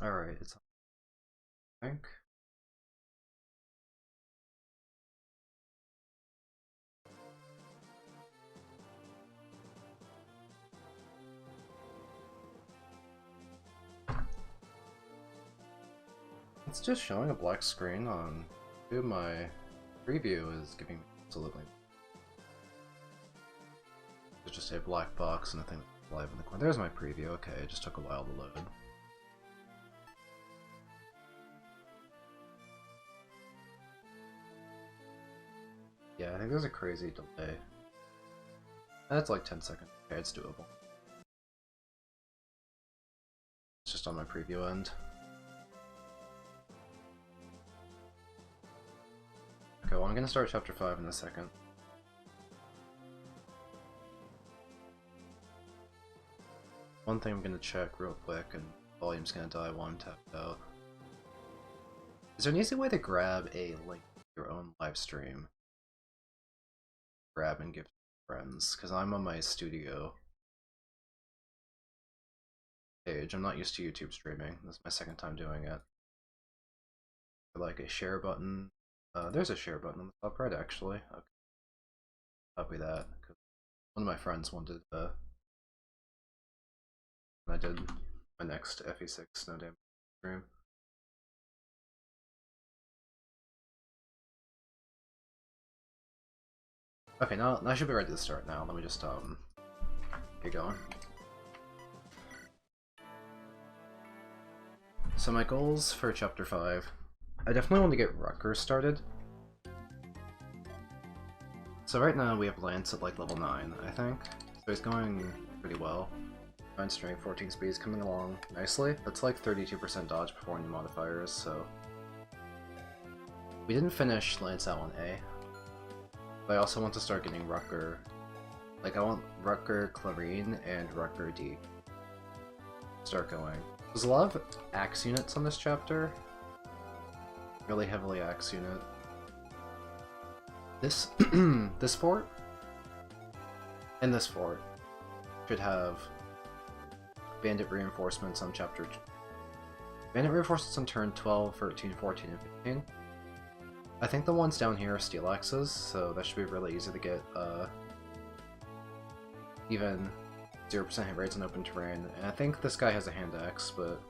Alright, it's I think. It's just showing a black screen on my preview is giving me absolutely. It's just a black box and a thing live in the corner. There's my preview. Okay, it just took a while to load. Yeah, I think there's a crazy delay. That's like 10 seconds. Okay, it's doable. It's just on my preview end. Okay, well I'm gonna start chapter 5 in a second. One thing I'm gonna check real quick, and volume's gonna die while I'm tapped out. Is there an easy way to grab a link to your own live stream? Grab and give to friends, because I'm on my studio page. I'm not used to YouTube streaming. This is my second time doing it. Like a share button. There's a share button on the top right, actually. Okay. Copy that. One of my friends wanted I did my next FE6 no damage stream. Okay, now I should be ready to start now. Let me just get going. So my goals for chapter 5. I definitely want to get Rutger started. So right now we have Lance at like level 9, I think. So he's going pretty well. 9 strength, 14 speed is coming along nicely. That's like 32% dodge before any modifiers, so... We didn't finish Lance out on A. But I also want to start getting Rutger. Like, I want Rutger Clarine and Rutger D. Start going. There's a lot of Axe units on this chapter. Really heavily Axe unit. This this fort and this fort should have bandit reinforcements on chapter. Bandit reinforcements on turn 12, 13, 14, and 15. I think the ones down here are steel axes, so that should be really easy to get even 0% hit rates on open terrain. And I think this guy has a hand axe, but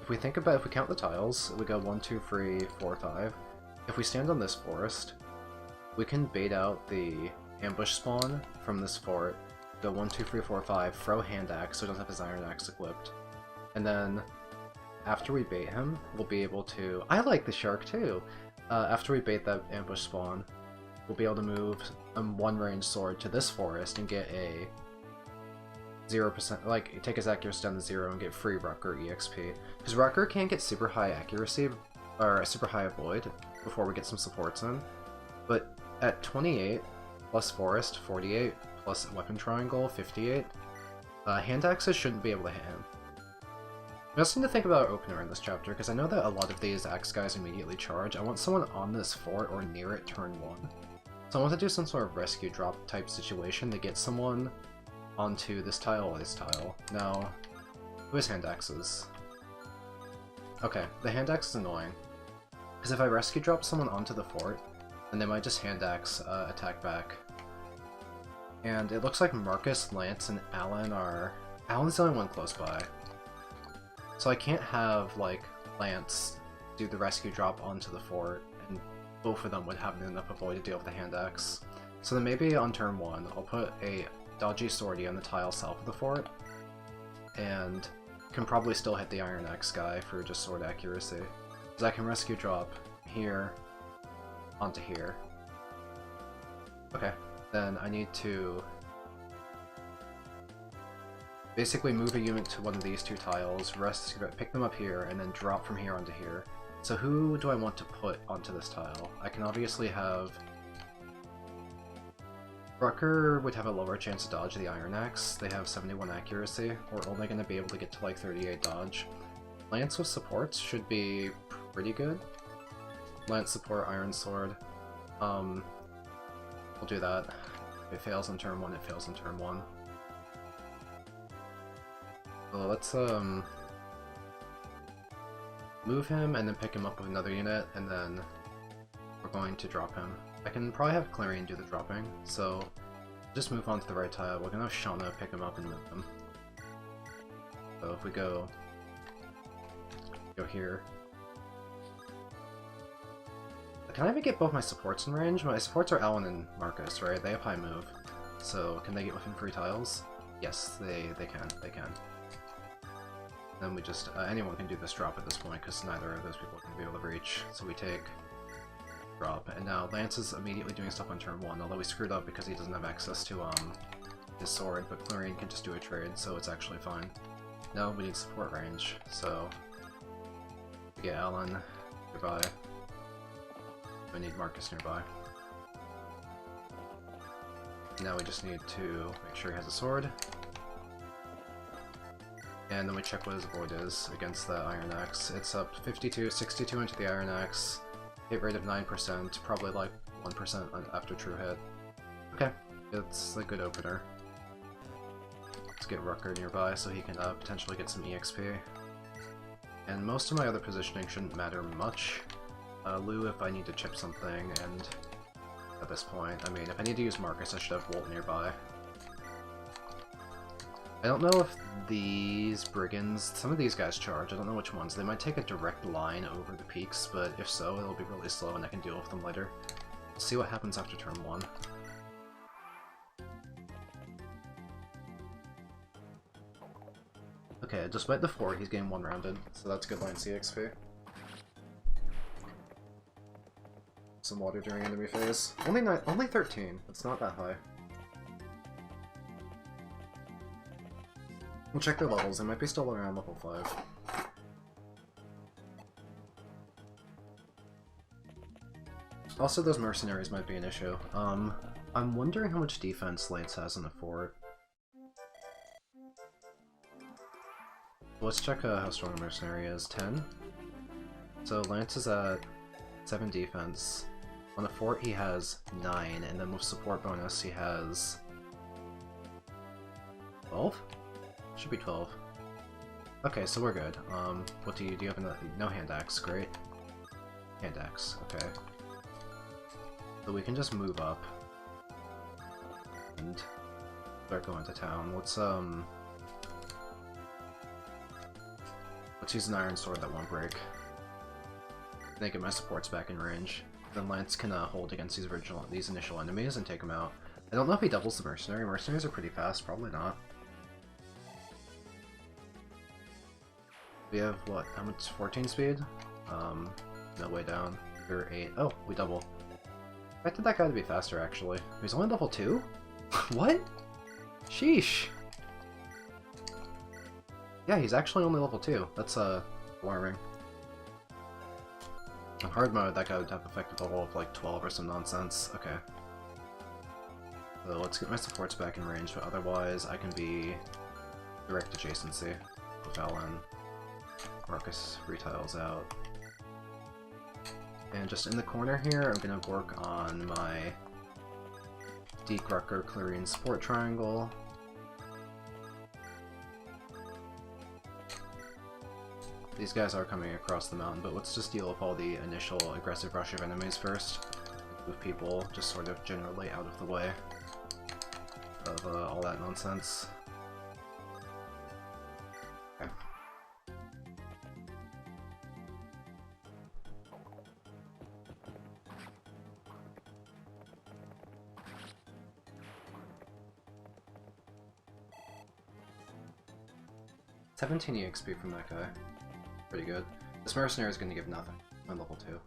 if we think about if we count the tiles, we go 1, 2, 3, 4, 5. If we stand on this forest, we can bait out the ambush spawn from this fort, go 1, 2, 3, 4, 5, throw hand axe so he doesn't have his iron axe equipped. And then, after we bait him, we'll be able to... I like the shark too! After we bait that ambush spawn, we'll be able to move a one-range sword to this forest and get a 0%, like, take his accuracy down to 0 and get free Rutger EXP. Because Rutger can't get super high accuracy, or super high avoid, before we get some supports in. But at 28, plus forest, 48, plus weapon triangle, 58, hand axes shouldn't be able to hit him. I also need to think about our opener in this chapter, because I know that a lot of these axe guys immediately charge. I want someone on this fort or near it turn 1. So I want to do some sort of rescue drop type situation to get someone onto this tile or this tile. Now, who has hand axes? Okay, the hand axe is annoying. Because if I rescue drop someone onto the fort, then they might just hand axe attack back. And it looks like Marcus, Lance, and Alan are... Alan's the only one close by. So I can't have, like, Lance do the rescue drop onto the fort, and both of them would have enough avoid to deal with the hand axe. So then maybe on turn 1, I'll put a dodgy swordy on the tile south of the fort, and can probably still hit the iron axe guy for just sword accuracy. Because I can rescue drop here onto here. Okay, then I need to basically move a unit to one of these 2 tiles, pick them up here, and then drop from here onto here. So who do I want to put onto this tile? I can obviously have... Rutger would have a lower chance to dodge the Iron Axe. They have 71 accuracy. We're only going to be able to get to like 38 dodge. Lance with supports should be pretty good. Lance support, Iron Sword. We'll do that. If it fails on turn 1, it fails on turn 1. So let's move him and then pick him up with another unit, and then we're going to drop him. I can probably have Clarion do the dropping, so just move on to the right tile. We're gonna have Shauna pick him up and move him. So if we go here. Can I even get both my supports in range? My supports are Alan and Marcus, right? They have high move. So can they get within 3 tiles? Yes, they can. Then we just, anyone can do this drop at this point, because neither of those people can be able to reach. So we take drop, and now Lance is immediately doing stuff on turn 1, although he screwed up because he doesn't have access to his sword, but Clarion can just do a trade, so it's actually fine. No, we need support range, so we get Alan nearby. We need Marcus nearby. Now we just need to make sure he has a sword. And then we check what his avoid is against the Iron Axe. It's up 52, 62 into the Iron Axe. Hit rate of 9%, probably like 1% after true hit. Okay, it's a good opener. Let's get Rucker nearby so he can potentially get some EXP. And most of my other positioning shouldn't matter much. Lou if I need to chip something, and at this point, I mean, if I need to use Marcus, I should have Wolt nearby. I don't know if these brigands, some of these guys charge, I don't know which ones. They might take a direct line over the peaks, but if so, it'll be really slow and I can deal with them later. Let's see what happens after turn 1. Okay, despite the 4, he's getting 1-rounded, so that's good line CXP. Some water during enemy phase. Only 13. It's not that high. We'll check their levels. They might be still around level 5. Also, those mercenaries might be an issue. I'm wondering how much defense Lance has in the fort. Let's check how strong a mercenary is. 10. So Lance is at 7 defense. On the fort he has 9, and then with support bonus he has 12? Should be 12. Okay, so we're good. What do you have? No hand axe, great. Hand axe, okay. So we can just move up and start going to town. Let's use an iron sword that won't break. And then get my supports back in range. Then Lance can hold against these initial enemies and take them out. I don't know if he doubles the mercenary. Mercenaries are pretty fast, probably not. We have what? How much? 14 speed? No way down. We're 8. Oh, we double. I expected that guy to be faster actually. He's only level 2? What? Sheesh. Yeah, he's actually only level 2. That's alarming. On hard mode, that guy would have effective level of like 12 or some nonsense. Okay. So let's get my supports back in range, but otherwise I can be direct adjacency with Alan. Marcus retiles out. And just in the corner here, I'm gonna work on my Deke, Rucker, Clarion support triangle. These guys are coming across the mountain, but let's just deal with all the initial aggressive rush of enemies first. Move people just sort of generally out of the way of all that nonsense. Okay. $17 EXP from that guy. Pretty good. This mercenary is going to give nothing on level 2.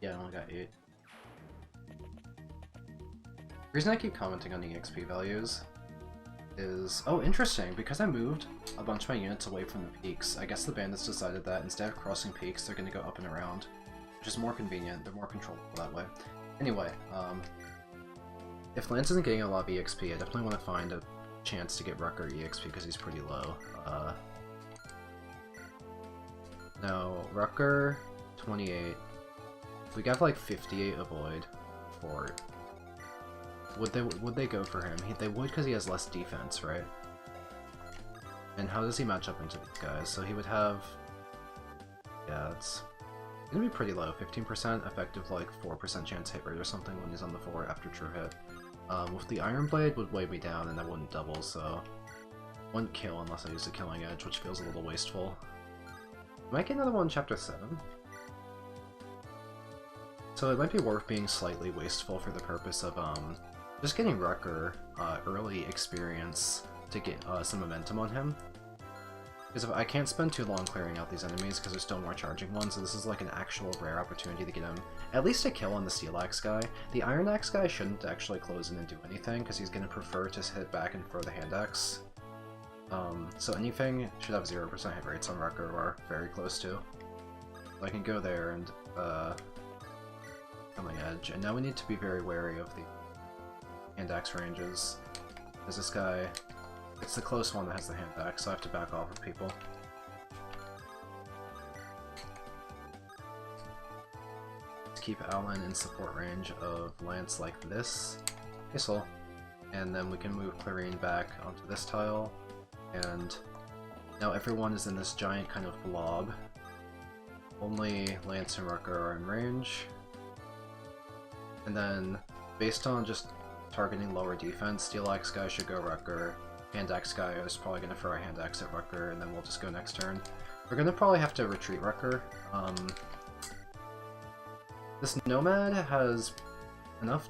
Yeah, I only got 8. The reason I keep commenting on EXP values is... Oh, interesting! Because I moved a bunch of my units away from the peaks, I guess the bandits decided that instead of crossing peaks, they're going to go up and around. Which is more convenient, they're more controllable that way. Anyway, if Lance isn't getting a lot of EXP, I definitely want to find a chance to get Rucker EXP because he's pretty low. No, Rucker, 28. We got like 58 avoid for would they go for him? They would because he has less defense, right? And how does he match up into these guys? So he would have... Yeah, it's gonna be pretty low. 15% effective, like 4% chance hit rate or something when he's on the floor after true hit. With the Iron Blade would weigh me down and I wouldn't double, so... Wouldn't kill unless I use a Killing Edge, which feels a little wasteful. Might get another one in Chapter 7. So it might be worth being slightly wasteful for the purpose of just getting Wrecker early experience to get some momentum on him. Because if I can't spend too long clearing out these enemies because there's still more charging ones, so this is like an actual rare opportunity to get him at least a kill on the Steel Axe guy. The Iron Axe guy shouldn't actually close in and do anything because he's going to prefer to hit back and throw the Hand Axe. So anything should have 0% hit rates on Wrecker or very close to. So I can go there and Killing Edge, and now we need to be very wary of the Hand Axe ranges. Because this guy, it's the close one that has the Hand Axe, so I have to back off of people. Let's keep Alan in support range of Lance like this. Hissel. And then we can move Clarine back onto this tile. And now everyone is in this giant kind of blob. Only Lance and Wrecker are in range. And then, based on just targeting lower defense, Steel Axe guy should go Wrecker. Hand Axe guy is probably going to throw a Hand Axe at Wrecker, and then we'll just go next turn. We're going to probably have to retreat Wrecker. This Nomad has enough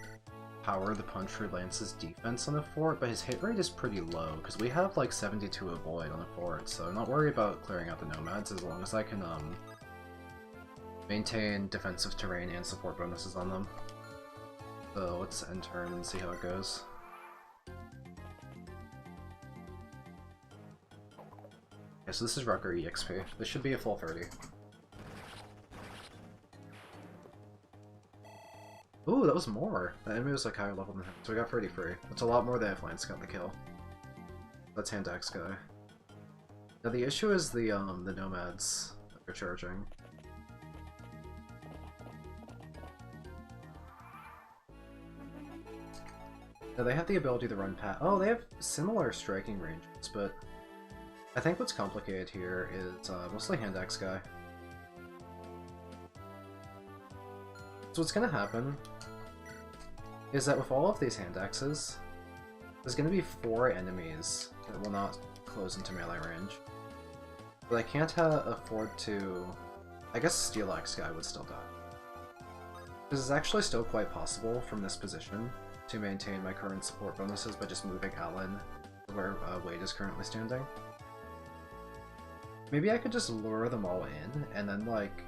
power to punch through Lance's defense on the fort, but his hit rate is pretty low, because we have like 72 avoid on the fort, so I'm not worried about clearing out the Nomads as long as I can maintain defensive terrain and support bonuses on them. So let's end turn and see how it goes. Okay, so this is Wrecker EXP. This should be a full 30. Ooh, that was more! That enemy was like higher level than him, so we got 33. That's a lot more than if Lance got the kill. That's Hand Axe guy. Now the issue is the Nomads that are charging. Now they have the ability to run past. Oh, they have similar striking ranges, but I think what's complicated here is mostly Hand Axe guy. So what's gonna happen is that with all of these Hand Axes, there's gonna be 4 enemies that will not close into melee range. But I can't afford to... I guess Steel Axe guy would still die. This is actually still quite possible from this position to maintain my current support bonuses by just moving Alan to where Wade is currently standing. Maybe I could just lure them all in and then like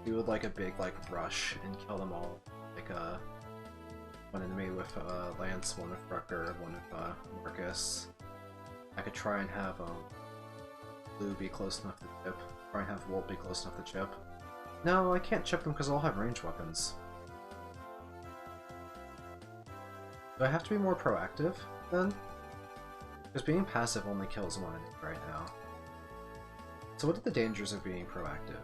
do like a big like rush and kill them all. Like one enemy with Lance, one with Wrecker, one with Marcus. I could try and have Blue be close enough to chip. Try and have Wolt be close enough to chip. No, I can't chip them because they'll have ranged weapons. Do I have to be more proactive, then? Because being passive only kills one enemy right now. So what are the dangers of being proactive?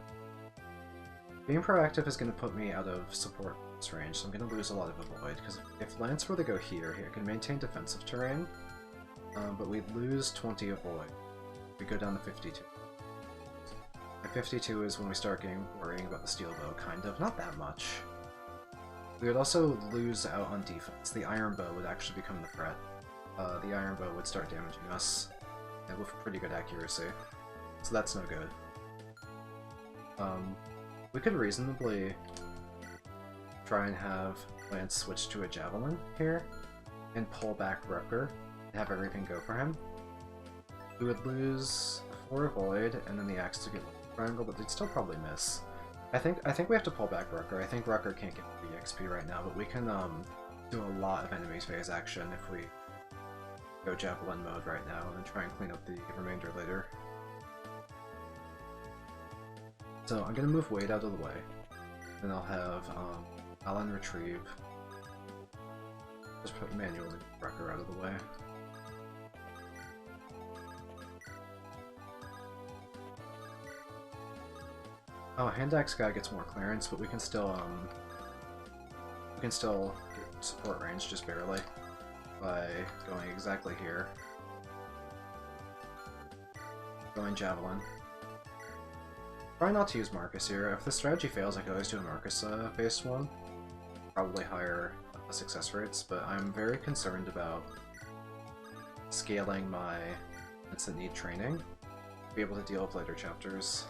Being proactive is going to put me out of support range, so I'm going to lose a lot of avoid, because if Lance were to go here, he can maintain defensive terrain, but we'd lose 20 avoid. We go down to 52. At 52 is when we start worrying about the steel bow, kind of. Not that much. We would also lose out on defense. The iron bow would actually become the threat. The iron bow would start damaging us, and with pretty good accuracy. So that's no good. We could reasonably try and have Lance switch to a Javelin here, and pull back Wrecker, and have everything go for him. We would lose 4 avoid, and then the axe to get triangle, but they'd still probably miss. I think we have to pull back Wrecker. I think Wrecker can't get the XP right now, but we can do a lot of enemies phase action if we go Javelin mode right now, and then try and clean up the remainder later. So I'm gonna move Wade out of the way, then I'll have Alan retrieve. Just put manually Wrecker out of the way. Oh, Hand Axe guy gets more clearance, but we can still support range, just barely, by going exactly here. Going Javelin. Try not to use Marcus here. If the strategy fails, I could always do a Marcus based one. Probably higher success rates, but I'm very concerned about scaling my instant need training to be able to deal with later chapters.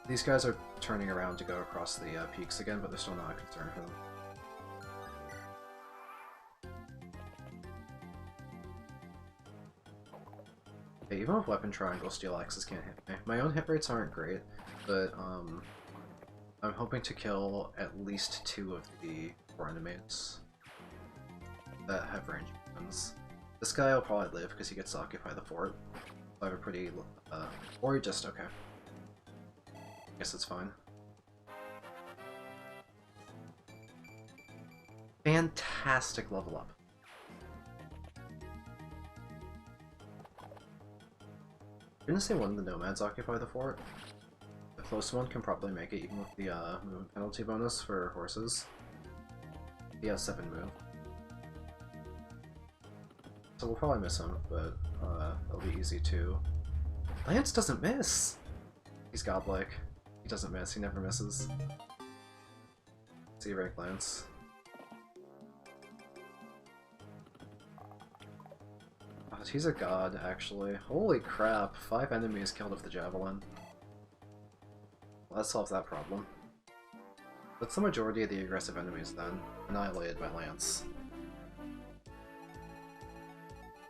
These guys are turning around to go across the peaks again, but they're still not a concern for them. Okay, even with Weapon Triangle, Steel Axes can't hit me. My own hit rates aren't great, but I'm hoping to kill at least 2 of the 4 enemies that have range weapons. This guy will probably live because he gets to occupy the fort. I have a pretty... or he just... okay. I guess it's fine. Fantastic level up. I'm gonna say one of the nomads occupy the fort. The close one can probably make it even with the movement penalty bonus for horses. He has 7 move. So we'll probably miss him, but it'll be easy too. Lance doesn't miss! He's godlike. He doesn't miss, he never misses. See rank Lance. Oh, he's a god, actually. Holy crap, 5 enemies killed with the javelin. Well, that solves that problem. That's the majority of the aggressive enemies then, annihilated by Lance.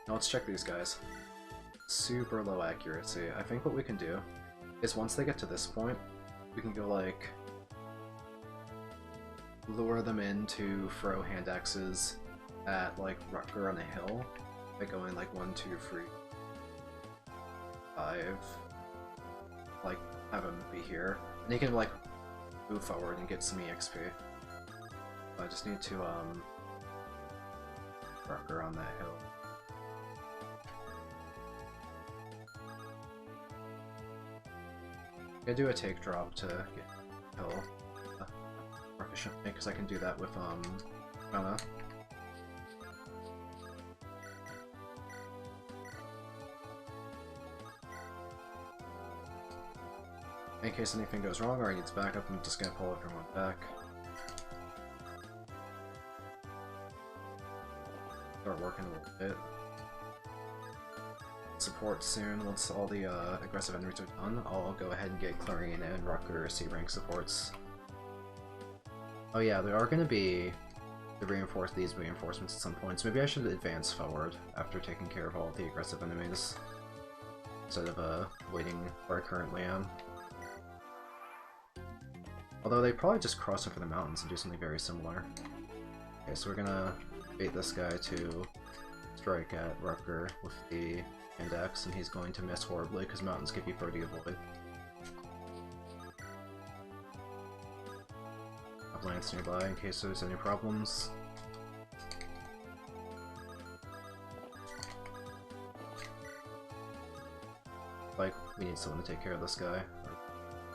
Now let's check these guys. Super low accuracy. I think what we can do is once they get to this point, we can go like lure them in to throw hand axes at like Rutger on a hill by going like 1, 2, 3, 5. Like have him be here, and he can like move forward and get some EXP. I just need to Rutger on that hill. I'm gonna do a take drop to get hill more efficiently, because I can do that with Mana. In case anything goes wrong or he needs backup, I'm just gonna pull everyone back. Start working a little bit. Support soon. Once all the aggressive enemies are done, I'll go ahead and get Clarine and Rutger C rank supports. Oh yeah, there are going to be these reinforcements at some point, so maybe I should advance forward after taking care of all the aggressive enemies instead of waiting where I currently am. Although they probably just cross over the mountains and do something very similar. Okay, so we're gonna bait this guy to strike at Rutger with the index, and he's going to miss horribly because mountains give you 30 avoid. Have Lance nearby in case there's any problems. Like, we need someone to take care of this guy,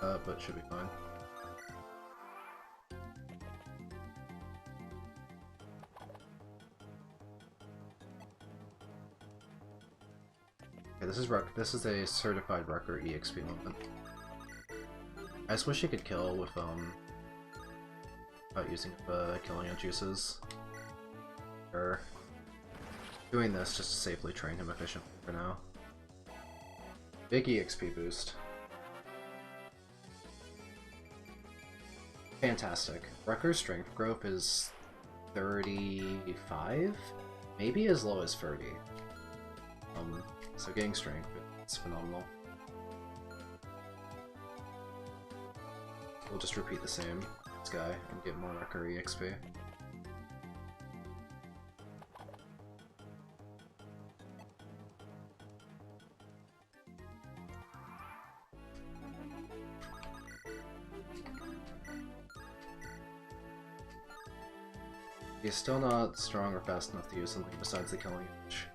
but should be fine. Okay, this is a certified Rutger EXP moment. I just wish he could kill with without using killing juices. Or doing this just to safely train him efficiently for now. Big EXP boost. Fantastic. Rutger's strength growth is 35? Maybe as low as 30. So getting strength, it's phenomenal. We'll just repeat the same this guy and get more Rutger EXP. He's still not strong or fast enough to use something besides the killing edge.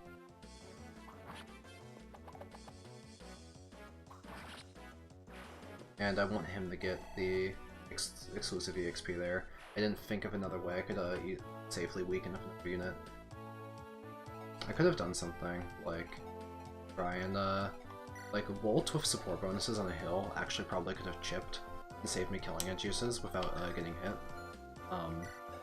and I want him to get the exclusive EXP there. I didn't think of another way I could safely weaken a unit. I could have done something like try and like Volt with support bonuses on a hill actually probably could have chipped and saved me killing edge uses without getting hit.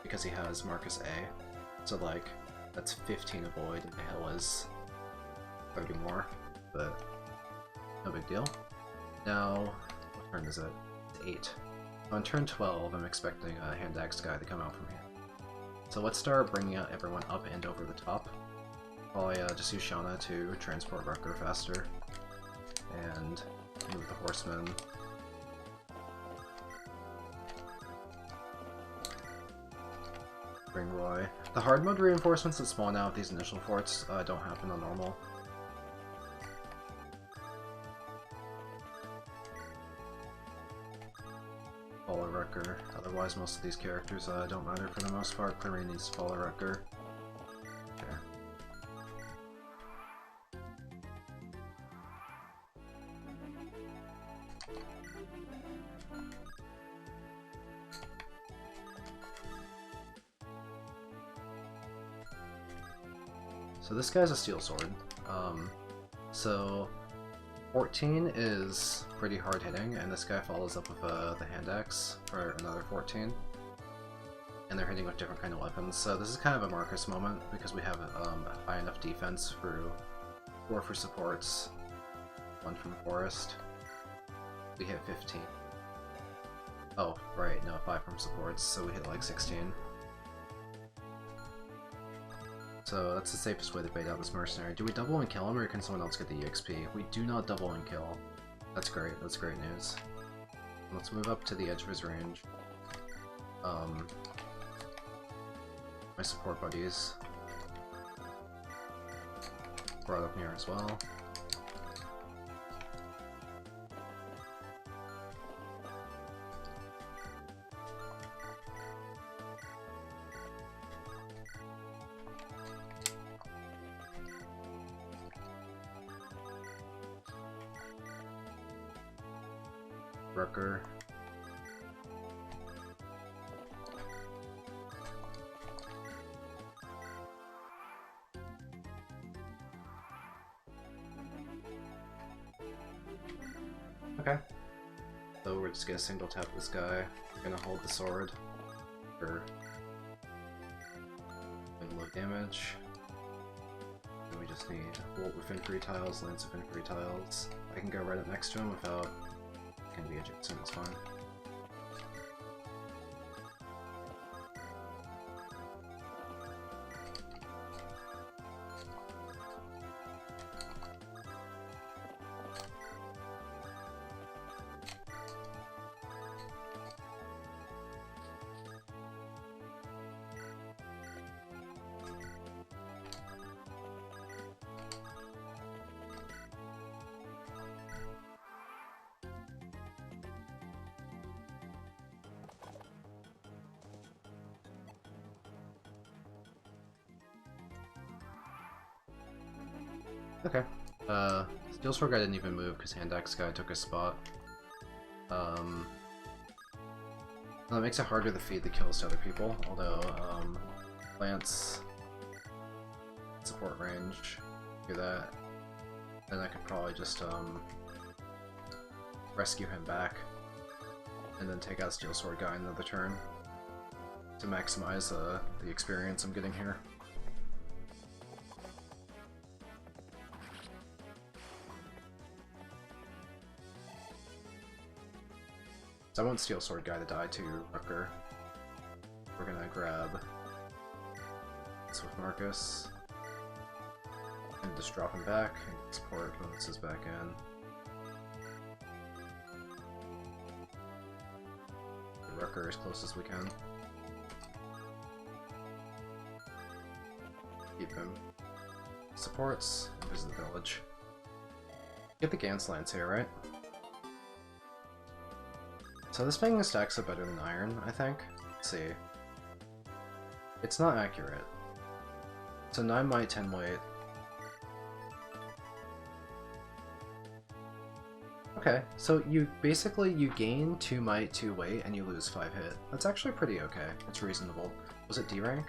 Because he has Marcus A. So like that's 15 avoid and the hill is 30 more, but no big deal. Now, what turn is it? It's 8. On turn 12, I'm expecting a hand axe guy to come out from here. So let's start bringing everyone up and over the top. I'll just use Shauna to transport Rucker faster, and move the horsemen. Bring Roy. The hard mode reinforcements that spawn out of these initial forts don't happen on normal. Follow Rucker. Otherwise, most of these characters don't matter for the most part. Clarion needs to follow Rucker. Okay. So this guy's a steel sword. So 14 is pretty hard hitting, and this guy follows up with the hand axe for another 14. And they're hitting with different kind of weapons. So this is kind of a Marcus moment because we have high enough defense through 4 for supports, 1 from forest. We hit 15. Oh, right, no, 5 from supports, so we hit like 16. So that's the safest way to bait out this mercenary. Do we double and kill him, or can someone else get the EXP? We do not double and kill. That's great news. Let's move up to the edge of his range. My support buddies brought up near as well. Rucker. Okay. So we're just gonna single tap this guy. We're gonna hold the sword for low damage. And we just need Bolt with infantry tiles, Lance with infantry tiles. I can go right up next to him without can be adjacent, it's fine. Okay. Steel Sword guy didn't even move because Hand Axe guy took his spot. Well, it makes it harder to feed the kills to other people, although Lance support range, do that. Then I could probably just rescue him back and then take out Steel Sword guy in another turn to maximize the experience I'm getting here. So I want Steel Sword guy to die to Rucker. We're gonna grab this with Marcus and just drop him back and get support bonuses back in. Get Rucker as close as we can. Keep him supports and visit the village. Get the Gans Lance here, right? So this thing stacks up better than iron, I think. Let's see. It's not accurate. So 9 might, 10 weight. Okay, so you gain 2 might, 2 weight, and you lose 5 hit. That's actually pretty okay. It's reasonable. Was it D rank?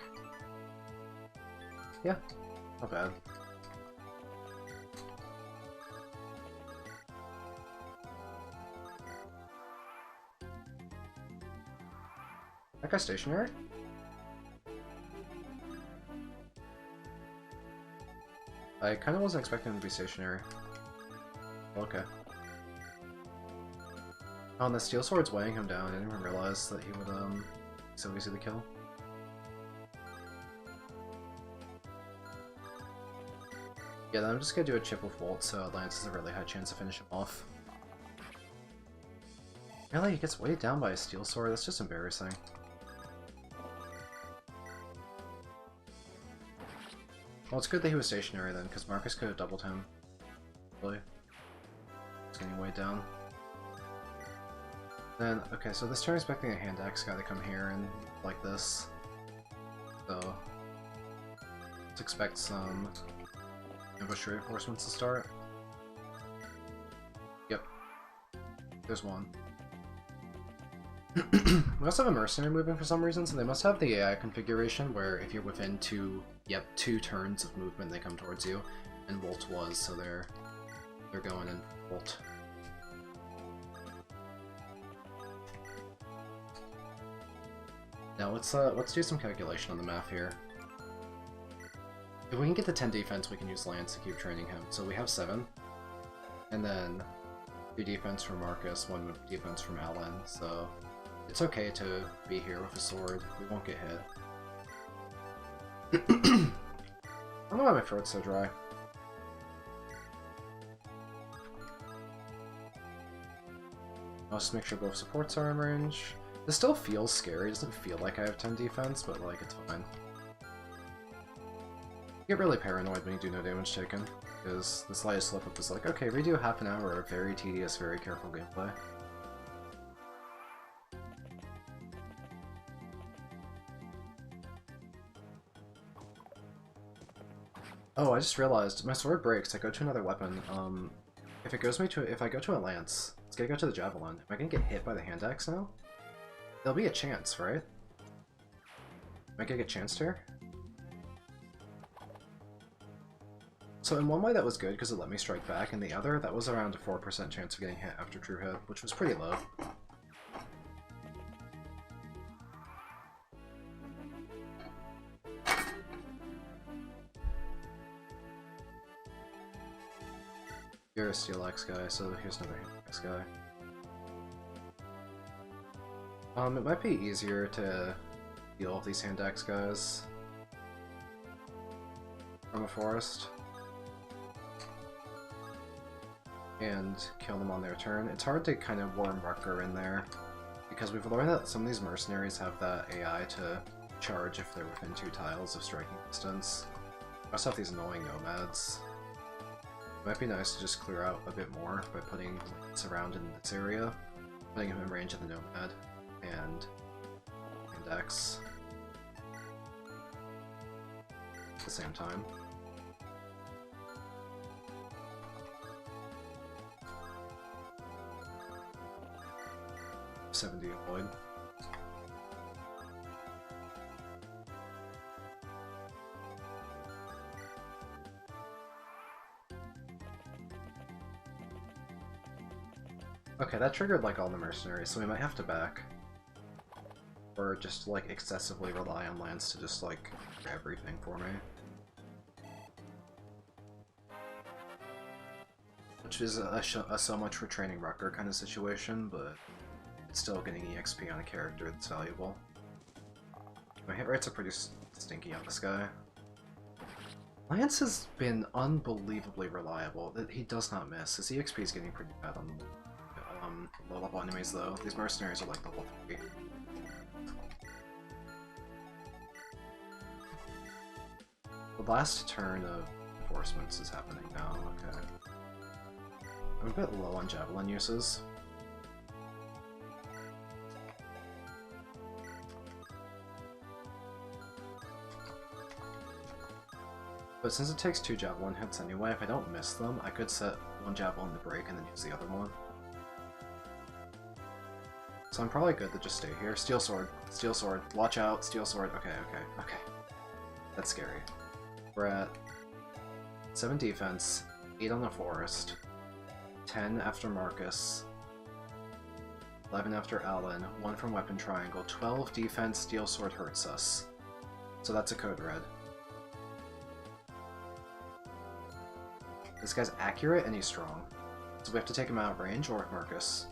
Yeah, not bad. That guy's stationary? I kind of wasn't expecting him to be stationary. Okay. Oh, and the steel sword's weighing him down. I didn't even realize that he would, be so easy to kill. Yeah, then I'm just gonna do a chip with Volt, so Lance has a really high chance to finish him off. Really? He gets weighed down by a steel sword? That's just embarrassing. Well, it's good that he was stationary then, because Marcus could have doubled him. Really. He's getting weighed down. Then, okay, so this turn I'm expecting a hand axe guy to come here and like this. So, let's expect some ambush reinforcements to start. Yep. There's one. We also have a mercenary moving for some reason, so they must have the AI configuration where if you're within two turns of movement, they come towards you. And Volt was, so they're going in Volt. Now let's do some calculation on the math here. If we can get to 10 defense, we can use Lance to keep training him. So we have 7. And then 3 defense from Marcus, 1 defense from Alan, so it's okay to be here with a sword. We won't get hit. I don't know why my throat's so dry. I'll just make sure both supports are in range. This still feels scary. It doesn't feel like I have 10 defense, but like it's fine. You get really paranoid when you do no damage taken, because the slightest slip up is like, okay, redo half an hour of very tedious, very careful gameplay. Oh, I just realized my sword breaks. I go to another weapon. If I go to a lance, it's gonna go to the javelin. Am I gonna get hit by the hand axe now? There'll be a chance, right? Am I gonna get chanced here? So in one way that was good because it let me strike back, and the other that was around a 4% chance of getting hit after true hit, which was pretty low. You're a Steel Axe guy, so here's another Hand Axe guy. It might be easier to deal with these Hand Axe guys from a forest and kill them on their turn. It's hard to kind of worm Rucker in there, because we've learned that some of these mercenaries have that AI to charge if they're within 2 tiles of striking distance. We also have these annoying nomads. It might be nice to just clear out a bit more by putting Lance around in this area, putting him in range of the nomad, and Index at the same time. $70 avoid. Okay, that triggered like all the mercenaries, so we might have to back. Or just like excessively rely on Lance to just like do everything for me. Which is a so much for training Rucker kind of situation, but it's still getting EXP on a character that's valuable. My hit rates are pretty stinky on this guy. Lance has been unbelievably reliable. He does not miss. His EXP is getting pretty bad on low level enemies though. These mercenaries are like level 3. The last turn of enforcements is happening now, okay. I'm a bit low on javelin uses. But since it takes 2 javelin hits anyway, if I don't miss them, I could set 1 javelin to break and then use the other one. So I'm probably good to just stay here. Steel sword. Steel sword. Watch out. Steel sword. Okay, okay, okay. That's scary. We're at 7 defense, 8 on the forest, 10 after Marcus, 11 after Alan, 1 from weapon triangle, 12 defense, steel sword hurts us. So that's a code red. This guy's accurate and he's strong. So we have to take him out of range or with Marcus.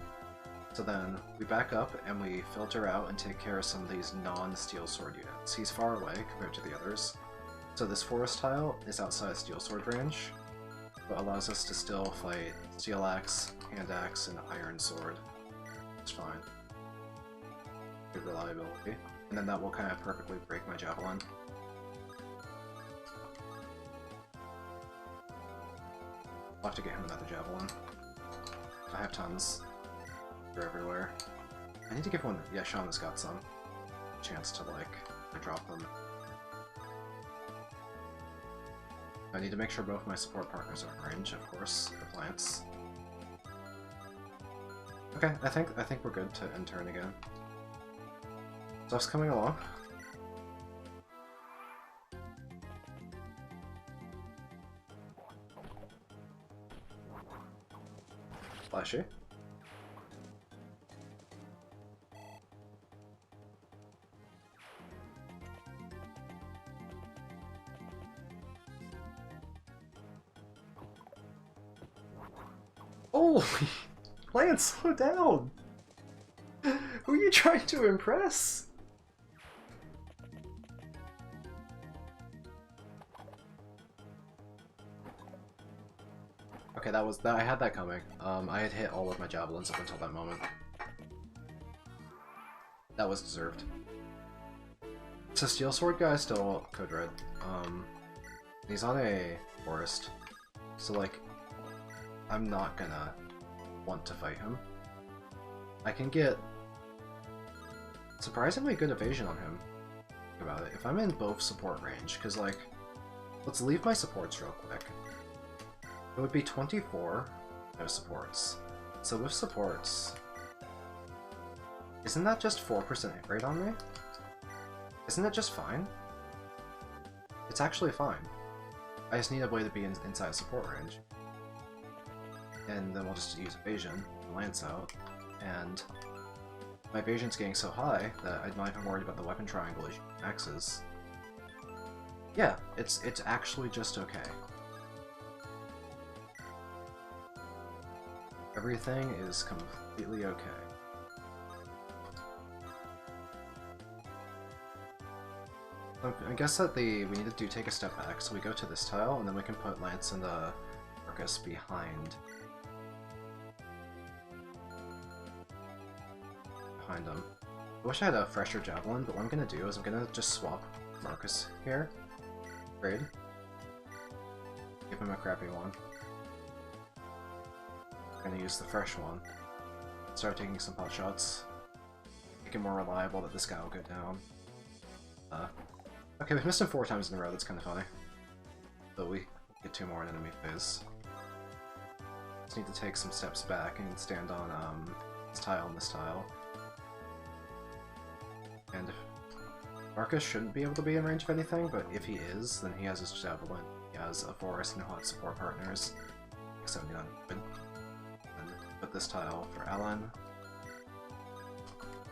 So then we back up and we filter out and take care of some of these non-steel sword units. He's far away compared to the others. So this forest tile is outside steel sword range, but allows us to still fight steel axe, hand axe, and iron sword. It's fine. Good reliability. And then that will kind of perfectly break my javelin. I'll have to get him another javelin. I have tons. They're everywhere. I need to give one. Yeah, Shauna's got some. Chance to, like, drop them. I need to make sure both my support partners are in range, of course, with Lance. Okay, I think we're good to end turn again. Stuff's coming along. Flashy. Oh! Lance, slow down! Who are you trying to impress? Okay, that was that. I had that coming. I had hit all of my javelins up until that moment. That was deserved. So steel sword guy is still code red. He's on a forest, so like, I'm not gonna want to fight him. I can get surprisingly good evasion on him. Think about it. If I'm in both support range, because like, let's leave my supports real quick. It would be 24, no supports. So with supports, isn't that just 4% hit rate on me? Isn't it just fine? It's actually fine. I just need a way to be inside support range. And then we'll just use evasion, Lance out, and my evasion's getting so high that I'm not even worried about the weapon triangle axes. Yeah, it's actually just okay. Everything is completely okay. I guess that we need to take a step back, so we go to this tile, and then we can put Lance and the Marcus behind them. I wish I had a fresher javelin, but what I'm gonna do is I'm gonna just swap Marcus here. Trade. Give him a crappy one. I'm gonna use the fresh one. Start taking some pot shots. Make it more reliable that this guy will go down. Okay, we've missed him 4 times in a row, that's kind of funny. But we get 2 more in enemy phase. Just need to take some steps back and stand on this tile and this tile. And Marcus shouldn't be able to be in range of anything, but if he is, then he has his javelin, he has a forest, and he'll have support partners. 79 good. And put this tile for Alan.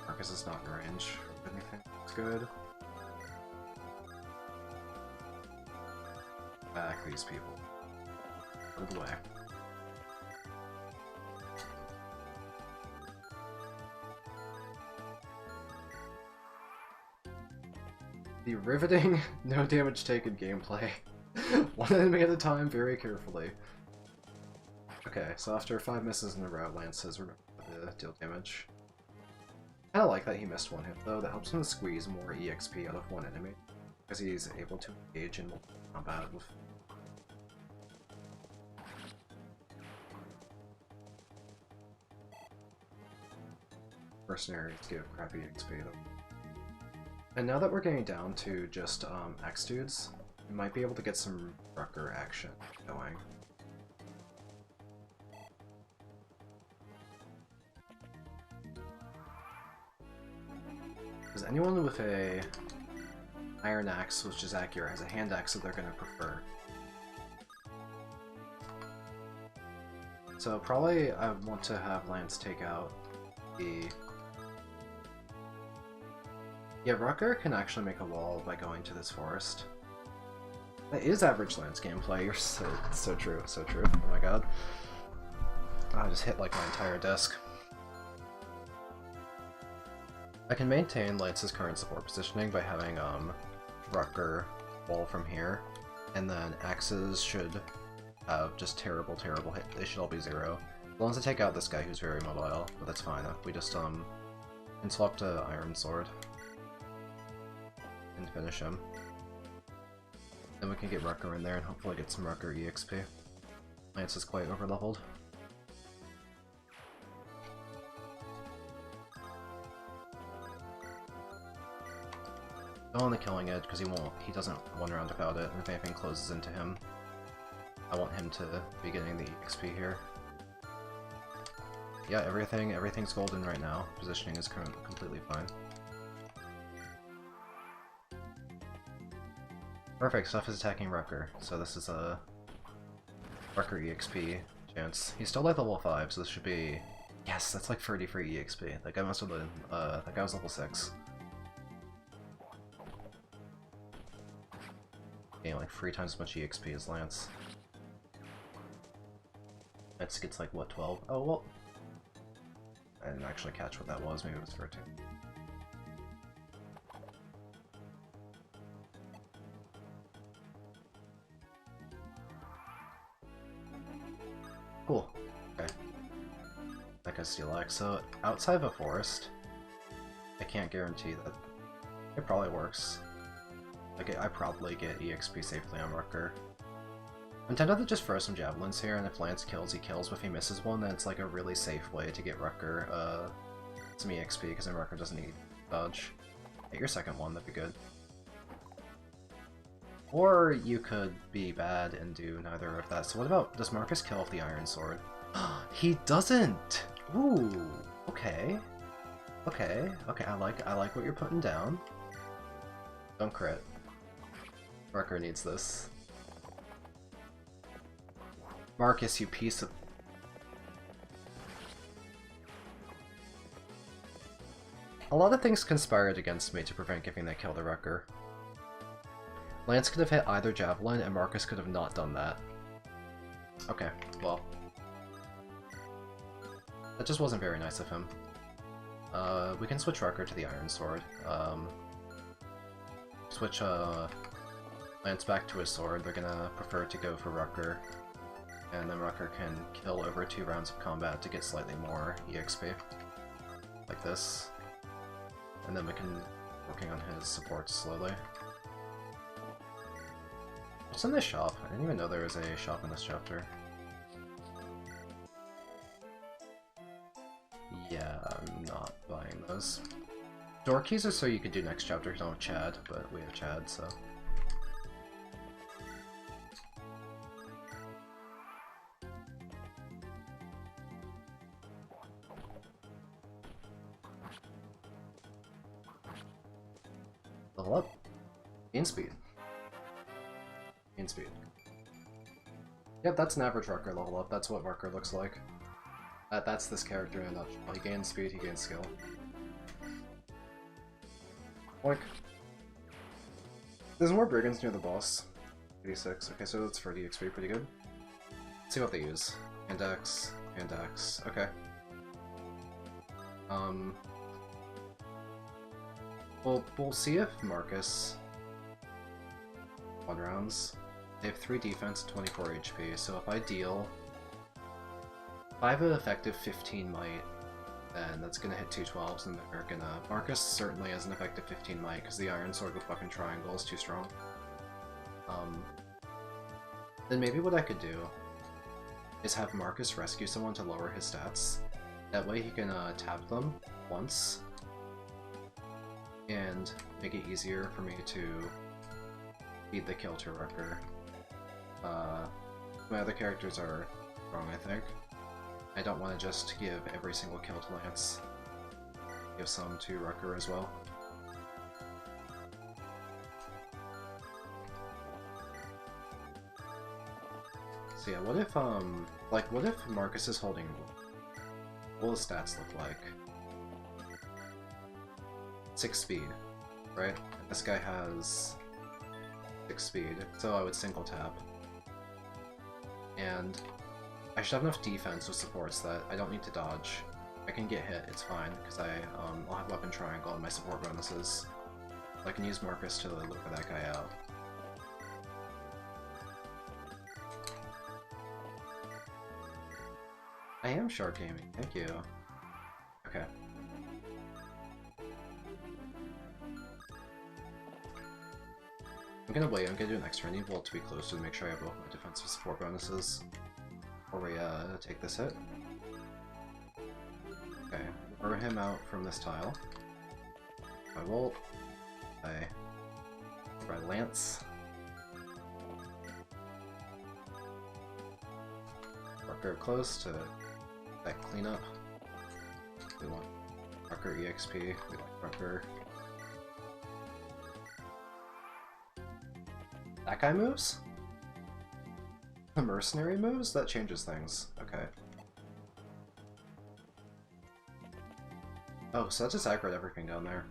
Marcus is not in range of anything. Looks good. Back these people. Out of the way. The riveting, no damage taken gameplay. One enemy at a time, very carefully. Okay, so after 5 misses in a row, Lance has remembered to deal damage. I kinda like that he missed 1 hit though, that helps him squeeze more EXP out of 1 enemy, because he's able to engage in combat with. Mercenaries give crappy XP though. And now that we're getting down to just X dudes, we might be able to get some Rucker action going. Because anyone with a iron axe, which is accurate, has a hand axe that they're going to prefer. So probably I want to have Lance take out the... Yeah, Rucker can actually make a wall by going to this forest. That is average Lance gameplay. You're so true, so true. Oh my god. I just hit like my entire desk. I can maintain Lance's current support positioning by having Rucker wall from here, and then axes should have just terrible hit. They should all be 0. As long as I take out this guy who's very mobile, but that's fine. We just can swap to Iron Sword and finish him. Then we can get Rucker in there and hopefully get some Rucker EXP. Lance is quite overleveled. Go on the killing edge because he doesn't one round without it, and if anything closes into him, I want him to be getting the EXP here. Yeah, everything's golden right now. Positioning is completely fine. Perfect, stuff is attacking Rucker, so this is a Rucker EXP chance. He's still like level 5, so this should be... Yes, that's like 30 free EXP. That guy must have been, that guy was level 6. Getting like 3 times as much EXP as Lance. Lance gets like, what, 12? Oh, well... I didn't actually catch what that was, maybe it was 13. Cool. Okay. That guy's Steel Axe. So, outside of a forest, I can't guarantee that it probably works. Like, I probably get EXP safely on Rucker. I'm tempted to just throw some javelins here, and if Lance kills, he kills, but if he misses one, then it's like a really safe way to get Rucker some EXP, because then Rucker doesn't need dodge. Hit your second one, that'd be good. Or you could be bad and do neither of that. So what about, does Marcus kill with the Iron Sword? He doesn't! Ooh, okay. Okay, I like what you're putting down. Don't crit. Rucker needs this. Marcus, you piece of... A lot of things conspired against me to prevent giving that kill to Rucker. Lance could have hit either javelin, and Marcus could have not done that. Okay, well. That just wasn't very nice of him. We can switch Rucker to the Iron Sword. Switch Lance back to his sword. They're gonna prefer to go for Rucker. And then Rucker can kill over 2 rounds of combat to get slightly more EXP. Like this. And then we can working on his supports slowly. What's in this shop? I didn't even know there was a shop in this chapter. Yeah, I'm not buying those. Door keys are so you could do next chapter if you don't have Chad, but we have Chad, so... Level up. Gain speed. Gain speed. Yep, that's an average Rucker level up. That's what Rucker looks like. That's this character in a nutshell. He gains speed, he gains skill. Like, there's more brigands near the boss. 86. Okay, so that's 30 XP, pretty good. Let's see what they use. Index, index. Okay. We'll see if Marcus 1 rounds. They have 3 defense, 24 HP, so if I deal... If I have an effective 15 might, then that's gonna hit 2 12s, and they're gonna... Marcus certainly has an effective 15 might, because the Iron Sword with fucking triangle is too strong. Then maybe what I could do is have Marcus rescue someone to lower his stats. That way he can tap them once, and make it easier for me to feed the kill to Rucker. My other characters are wrong, I think. I don't want to just give every single kill to Lance. Give some to Rucker as well. So yeah, what if Marcus is holding... What will his stats look like? 6 speed, right? And this guy has 6 speed, so I would single tap. And I should have enough defense with supports that I don't need to dodge. I can get hit, it's fine, because I'll have weapon triangle and my support bonuses. I can use Marcus to lure that guy out. I am Shark Gaming, thank you. Okay. I'm gonna wait, I'm gonna do an extra Evil to be close to make sure I have both my defensive support bonuses before we take this hit. Okay, lure him out from this tile. I will. I Lance. Rucker close to that cleanup. We want Rucker EXP. We like Rucker. That guy moves? The mercenary moves? That changes things. Okay. Oh, so that just aggroed everything down there.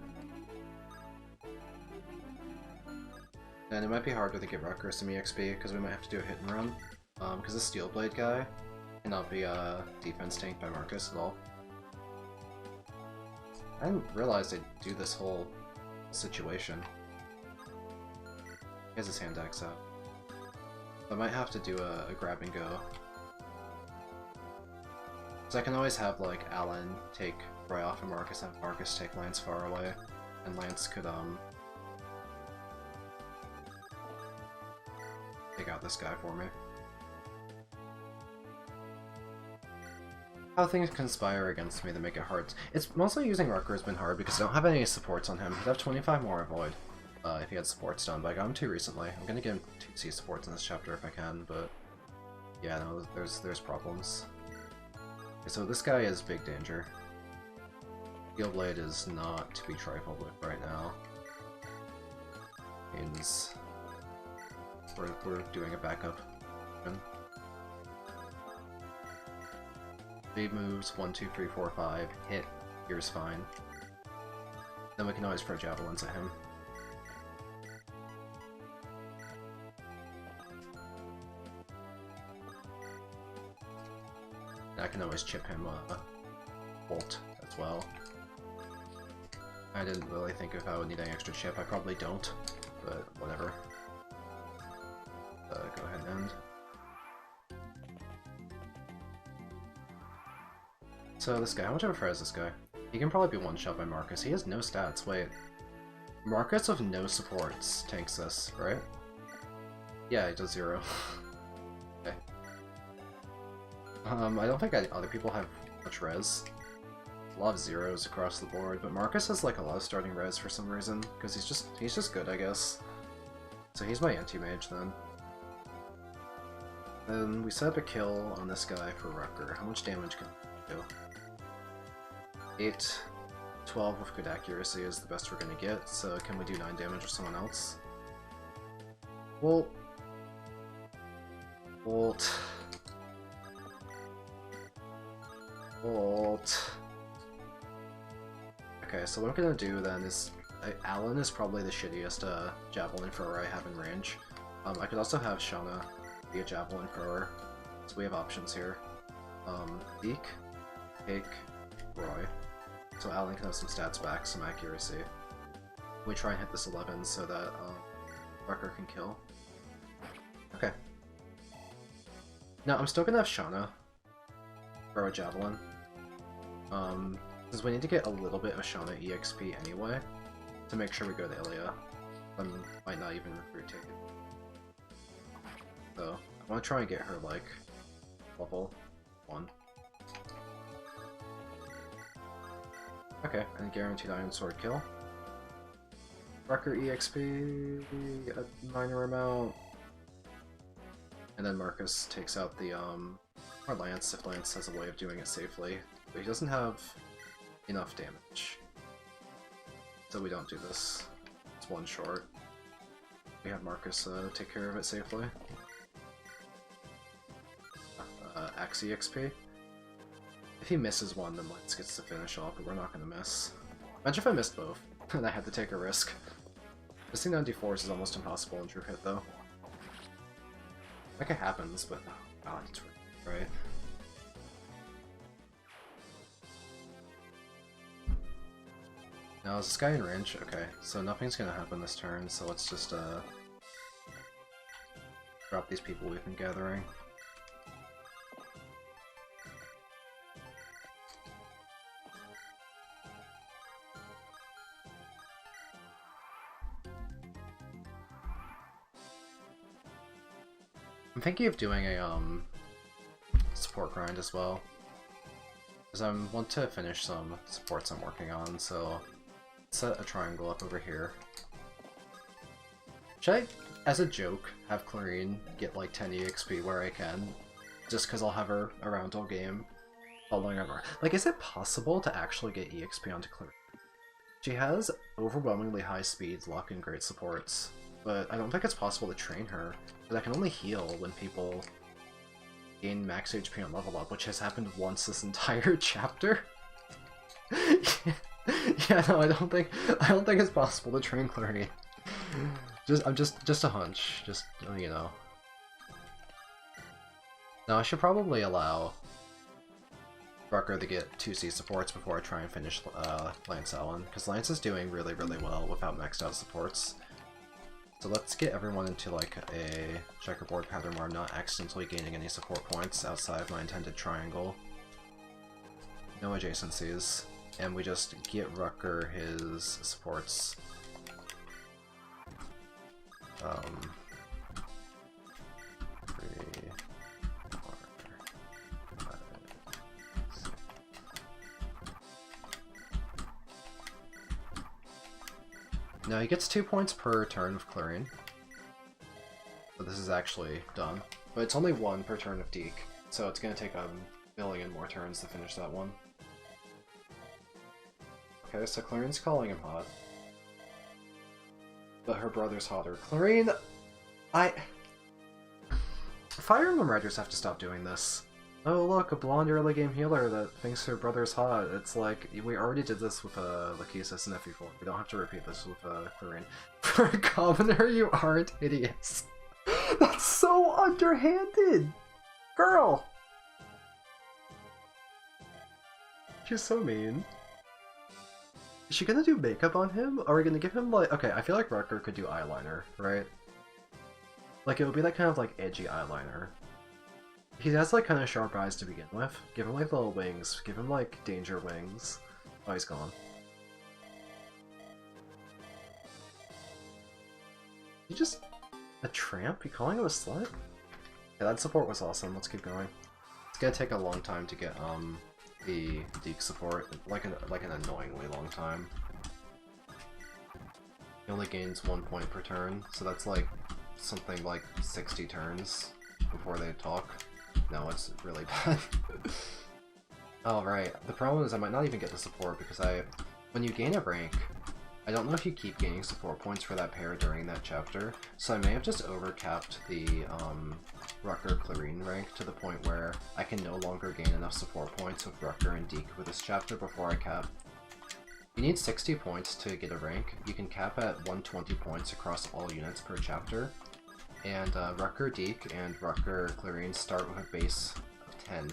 And it might be harder to get Rucker some EXP, because we might have to do a hit and run. Because the Steel Blade guy cannot be defense tanked by Marcus at all. I didn't realize they'd do this whole situation. He has his hand axe out. I might have to do a grab and go. So I can always have, like, Alan take Roy off of Marcus and Marcus take Lance far away. And Lance could, take out this guy for me. How things conspire against me to make it hard. It's mostly using Rucker has been hard because I don't have any supports on him. I'd have 25 more Avoid if he had supports done, but I got him 2 recently. I'm gonna get him 2C supports in this chapter if I can, but yeah, no, there's problems. Okay, so this guy is big danger. Steel Blade is not to be trifled with right now. Means we're doing a backup. Big moves 1, 2, 3, 4, 5. Hit. Here's fine. Then we can always throw javelins at him. And I can always chip him bolt as well. I didn't really think if I would need any extra chip. I probably don't, but whatever. Go ahead and end. So this guy, how much of a threat is this guy? He can probably be one-shot by Marcus. He has no stats, wait. Marcus with no supports tanks this, right? Yeah, he does 0. Okay. I don't think other people have much res. A lot of 0s across the board, but Marcus has like a lot of starting res for some reason, because he's just good, I guess. So he's my anti-mage then. Then we set up a kill on this guy for Rucker. How much damage can he do? 8, 12 with good accuracy is the best we're gonna get, so can we do 9 damage with someone else? Bolt. Okay, so what I'm gonna do then is... Alan is probably the shittiest javelin thrower I have in range. I could also have Shauna be a javelin thrower, so we have options here. Beak, Cake, Roy. So Alan can have some stats back, some accuracy. We try and hit this 11 so that Rucker can kill. Okay. Now I'm still gonna have Shauna throw a javelin. Because we need to get a little bit of Shauna EXP anyway, to make sure we go to Ilya. I might not even recruit ticket. So I want to try and get her like level 1. Okay, and guaranteed Iron Sword kill. Rucker EXP, a minor amount. And then Marcus takes out the, or Lance, if Lance has a way of doing it safely. But he doesn't have enough damage. So we don't do this. It's 1 short. We have Marcus take care of it safely. X EXP. If he misses one, then Lance gets to finish off, but we're not gonna miss. Imagine if I missed both, and I had to take a risk. Missing on D4s is almost impossible in True Hit, though. Like, it happens, but oh god, it's right. Now, is this guy in range? Okay, so nothing's gonna happen this turn, so let's just, drop these people we've been gathering. I'm thinking of doing a, support grind as well. Because I want to finish some supports I'm working on, so set a triangle up over here. Should I, as a joke, have Clarine get like 10 EXP where I can? Just because I'll have her around all game, following her. Like, is it possible to actually get EXP onto Clarine? She has overwhelmingly high speeds, luck, and great supports, but I don't think it's possible to train her, because I can only heal when people gain max HP on level up, which has happened once this entire chapter. Yeah, no, I don't think it's possible to train Clarine. Just a hunch, just, you know. Now I should probably allow Rucker to get 2C supports before I try and finish Lance Allen, because Lance is doing really well without maxed out supports. So let's get everyone into like a checkerboard pattern where I'm not accidentally gaining any support points outside of my intended triangle. No adjacencies. And we just get Rucker his supports. 3, 4, 5, 6. Now he gets 2 points per turn of Clarine. So this is actually done. But it's only 1 per turn of Deke, so it's going to take a billion more turns to finish that one. Okay, so Clarine's calling him hot. But her brother's hotter. Clarine, Fire Emblem writers have to stop doing this. Oh look, a blonde early game healer that thinks her brother's hot. It's like, we already did this with Lachesis and FE4. We don't have to repeat this with Clarine. For a commoner, you aren't hideous. That's so underhanded! Girl! She's so mean. Is she gonna do makeup on him? Are we gonna give him like... Okay, I feel like Rucker could do eyeliner, right? Like, it would be that kind of like edgy eyeliner. He has like kind of sharp eyes to begin with. Give him like little wings. Give him like danger wings. Oh, he's gone. You just... a tramp? You calling him a slut? Yeah, that support was awesome. Let's keep going. It's gonna take a long time to get, the Deke support, like an annoyingly long time. He only gains 1 point per turn, so that's like something like 60 turns before they talk. No, it's really bad. Oh right, the problem is I might not even get the support because when you gain a rank, I don't know if you keep gaining support points for that pair during that chapter, so I may have just overcapped the Rucker Clarine rank to the point where I can no longer gain enough support points with Rucker and Deke with this chapter before I cap. You need 60 points to get a rank. You can cap at 120 points across all units per chapter, and Rucker Deke and Rucker Clarine start with a base of 10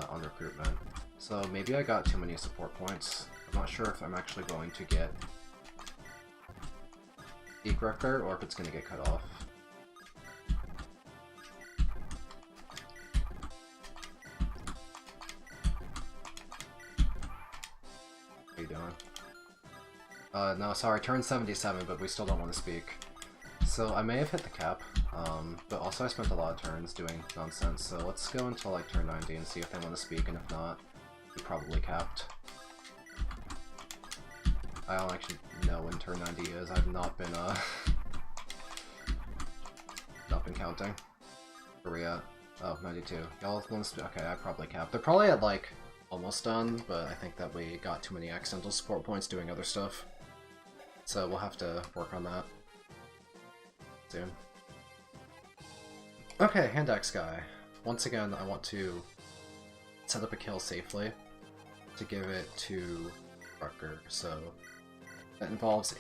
on recruitment. So maybe I got too many support points. I'm not sure if I'm actually going to get Deke Rucker or if it's going to get cut off. What are you doing? No, sorry, turn 77, but we still don't want to speak. So I may have hit the cap, but also I spent a lot of turns doing nonsense, so let's go until like turn 90 and see if they want to speak, and if not, we probably capped. I don't actually know when turn 90 is. I've not been counting. Where are we at? Oh, 92. Y'all want to speak? Okay, I probably capped. They're probably at like almost done, but I think that we got too many accidental support points doing other stuff. So we'll have to work on that soon. Okay, hand axe guy. once again, I want to set up a kill safely to give it to Rucker, so that involves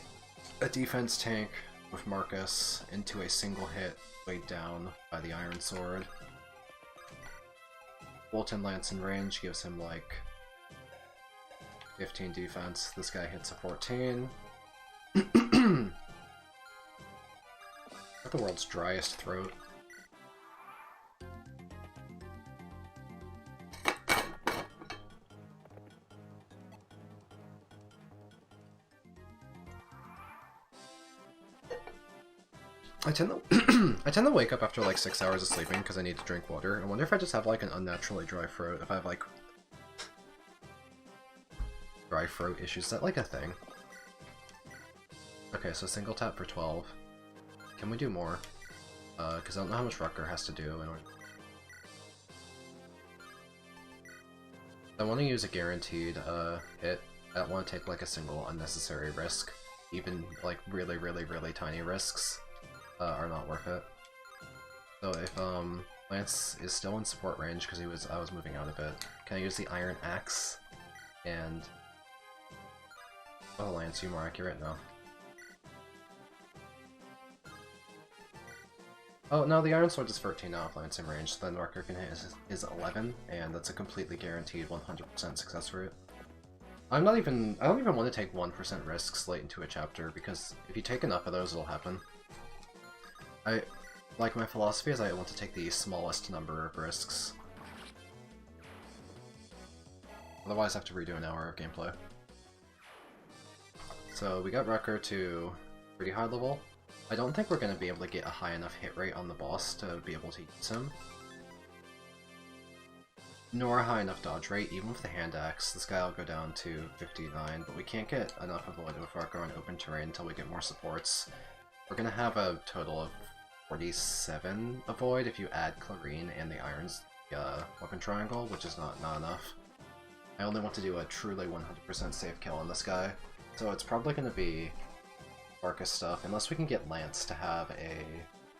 a defense tank with Marcus into a single hit weighed down by the Iron Sword. Bolton Lance in range gives him like 15 defense. This guy hits a 14. The world's driest throat. I tend to wake up after like 6 hours of sleeping because I need to drink water. I wonder if I just have like an unnaturally dry throat, if I have like dry throat issues. Is that like a thing? Okay, so single tap for 12. Can we do more? Because I don't know how much Rucker has to do in order. I want to use a guaranteed hit. I don't want to take like a single unnecessary risk. Even like really, really, really tiny risks are not worth it. So if Lance is still in support range because I was moving out a bit, can I use the Iron Axe and Lance, you more accurate? No. Oh, no, the Iron Sword is 13 now if Lance in range, so then Rucker can hit his 11, and that's a completely guaranteed 100% success rate. I don't even want to take 1% risks late into a chapter, because if you take enough of those, it'll happen. Like, my philosophy is I want to take the smallest number of risks. Otherwise I have to redo an hour of gameplay. So we got Rucker to pretty high level. I don't think we're going to be able to get a high enough hit rate on the boss to be able to use him. Nor a high enough dodge rate, even with the hand axe. This guy will go down to 59, but we can't get enough avoid with Rucker on open terrain until we get more supports. We're going to have a total of 47 avoid if you add Clarine and the Iron's weapon triangle, which is not enough. I only want to do a truly 100% safe kill on this guy, so it's probably going to be Marcus stuff, unless we can get Lance to have a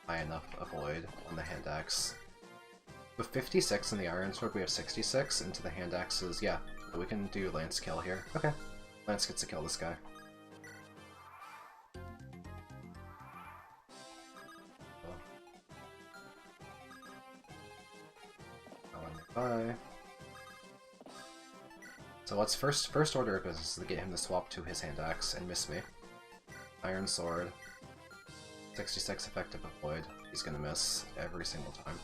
high enough avoid on the hand axe. With 56 in the Iron Sword, we have 66 into the hand axes. Yeah, we can do Lance kill here. Okay, Lance gets to kill this guy. Bye. So let's first order of business is to get him to swap to his hand axe and miss me. Iron Sword, 66 effective avoid. He's gonna miss every single time.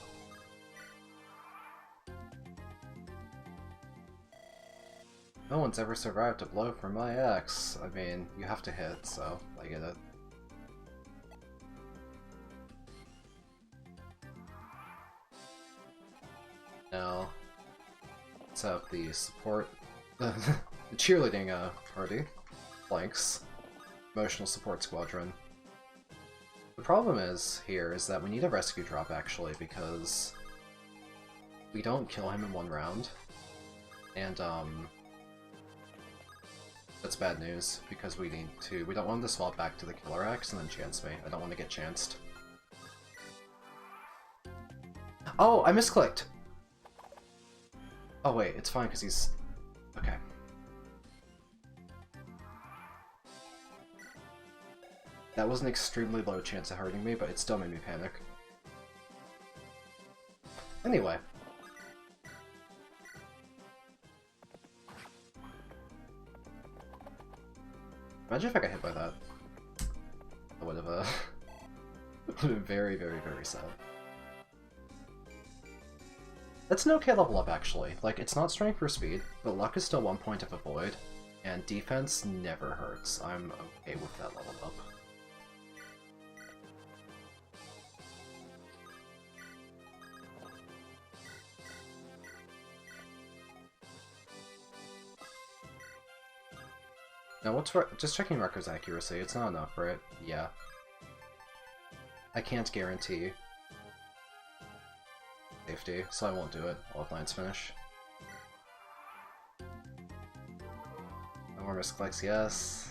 No one's ever survived a blow from my axe. I mean, you have to hit, so I get it. Now, let's have the support, the cheerleading party, flanks, emotional support squadron. The problem is that we need a rescue drop actually, because we don't kill him in one round, and that's bad news, because we don't want him to swap back to the killer axe and then chance me. I don't want to get chanced. Oh, I misclicked! Oh wait, it's fine because he's... okay. That was an extremely low chance of hurting me, but it still made me panic. Anyway. Imagine if I got hit by that. I would have, would have been very, very, very sad. That's an okay level up, actually. Like, it's not strength or speed, but luck is still 1 point of avoid, and defense never hurts. I'm okay with that level up. Now, what's just checking Rucker's accuracy? It's not enough, right? Yeah. I can't guarantee safety, so I won't do it. I'll let Lance finish. No more misclicks, yes.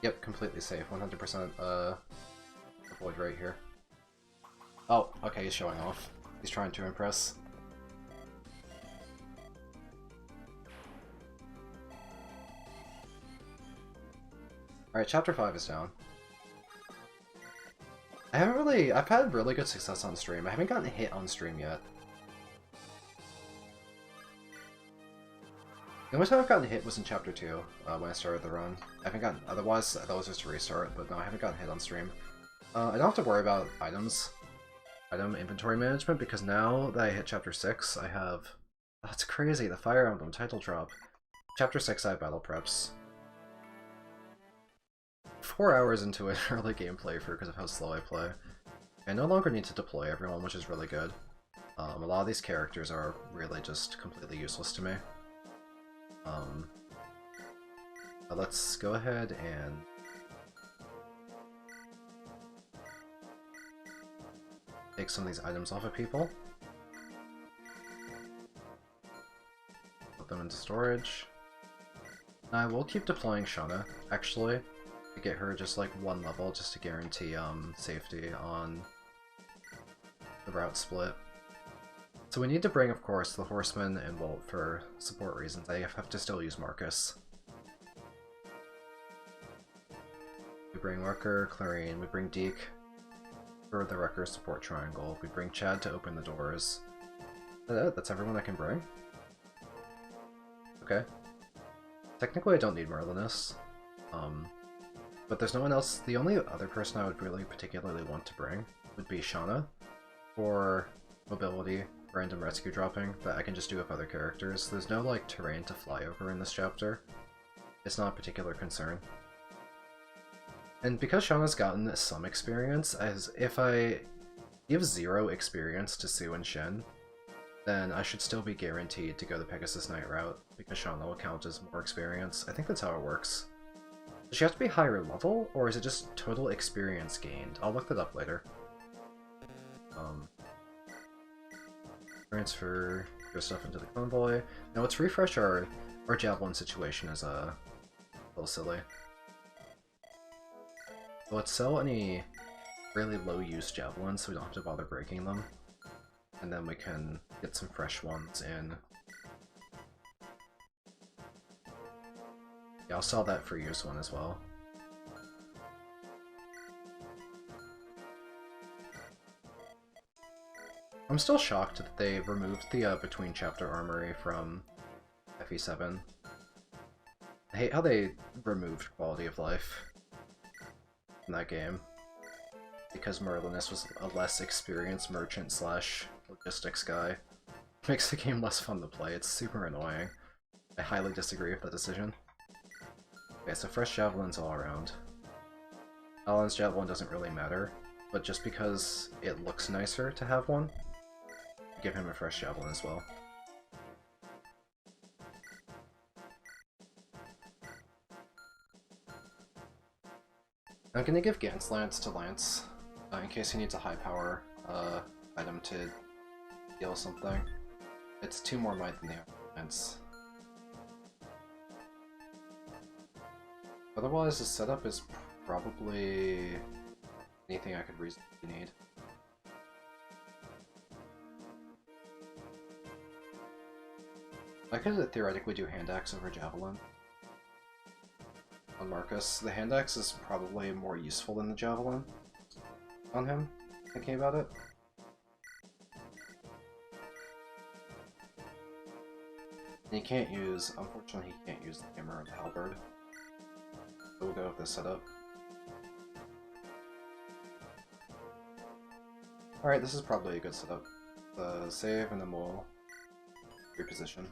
Yep, completely safe. 100% avoid right here. Oh, okay, he's showing off. He's trying to impress. Alright, chapter 5 is down. I've had really good success on stream. I haven't gotten hit on stream yet. The only time I've gotten hit was in chapter 2, when I started the run. I haven't gotten, otherwise that was just a restart, but no, I haven't gotten hit on stream. I don't have to worry about item inventory management, because now that I hit chapter 6, I have... That's crazy, the Fire Emblem title drop. Chapter 6 I have battle preps. 4 hours into an early gameplay because of how slow I play. I no longer need to deploy everyone, which is really good. A lot of these characters are really just completely useless to me. Let's go ahead and take some of these items off of people. Put them into storage. I will keep deploying Shauna, actually, to get her just like 1 level, just to guarantee safety on the route split. So we need to bring, of course, the Horseman and Volt for support reasons. I have to still use Marcus. We bring Rucker, Clarine, we bring Deke for the Rucker support triangle, we bring Chad to open the doors. That's everyone I can bring? Okay. Technically I don't need Merlinus, but there's no one else. The only other person I would really particularly want to bring would be Shauna, for mobility, random rescue dropping, that I can just do with other characters. There's no, like, terrain to fly over in this chapter. It's not a particular concern. And because Shauna's gotten some experience, as if I give 0 experience to Sue and Shen, then I should still be guaranteed to go the Pegasus Knight route, because Shauna will count as more experience. I think that's how it works. Does she have to be higher level, or is it just total experience gained? I'll look that up later. Transfer your stuff into the convoy. Now let's refresh our javelin situation is a little silly. Let's sell any really low use javelins so we don't have to bother breaking them. And then we can get some fresh ones in. Yeah, I'll sell that for use one as well. I'm still shocked that they removed the Between Chapter Armory from FE7. I hate how they removed quality of life in that game, because Merlinus was a less experienced merchant slash logistics guy. It makes the game less fun to play. It's super annoying. I highly disagree with that decision. Okay, so fresh javelins all around. Alan's javelin doesn't really matter, but just because it looks nicer to have one, give him a fresh javelin as well. I'm gonna give Gans Lance to Lance, in case he needs a high power item to heal something. It's 2 more might than the other Lance. Otherwise, the setup is probably anything I could reasonably need. I could theoretically do hand axe over javelin on Marcus. The hand axe is probably more useful than the javelin on him, thinking about it. And he can't use, unfortunately he can't use the hammer or the halberd. So we'll go with this setup. Alright, this is probably a good setup. Save and then we'll reposition.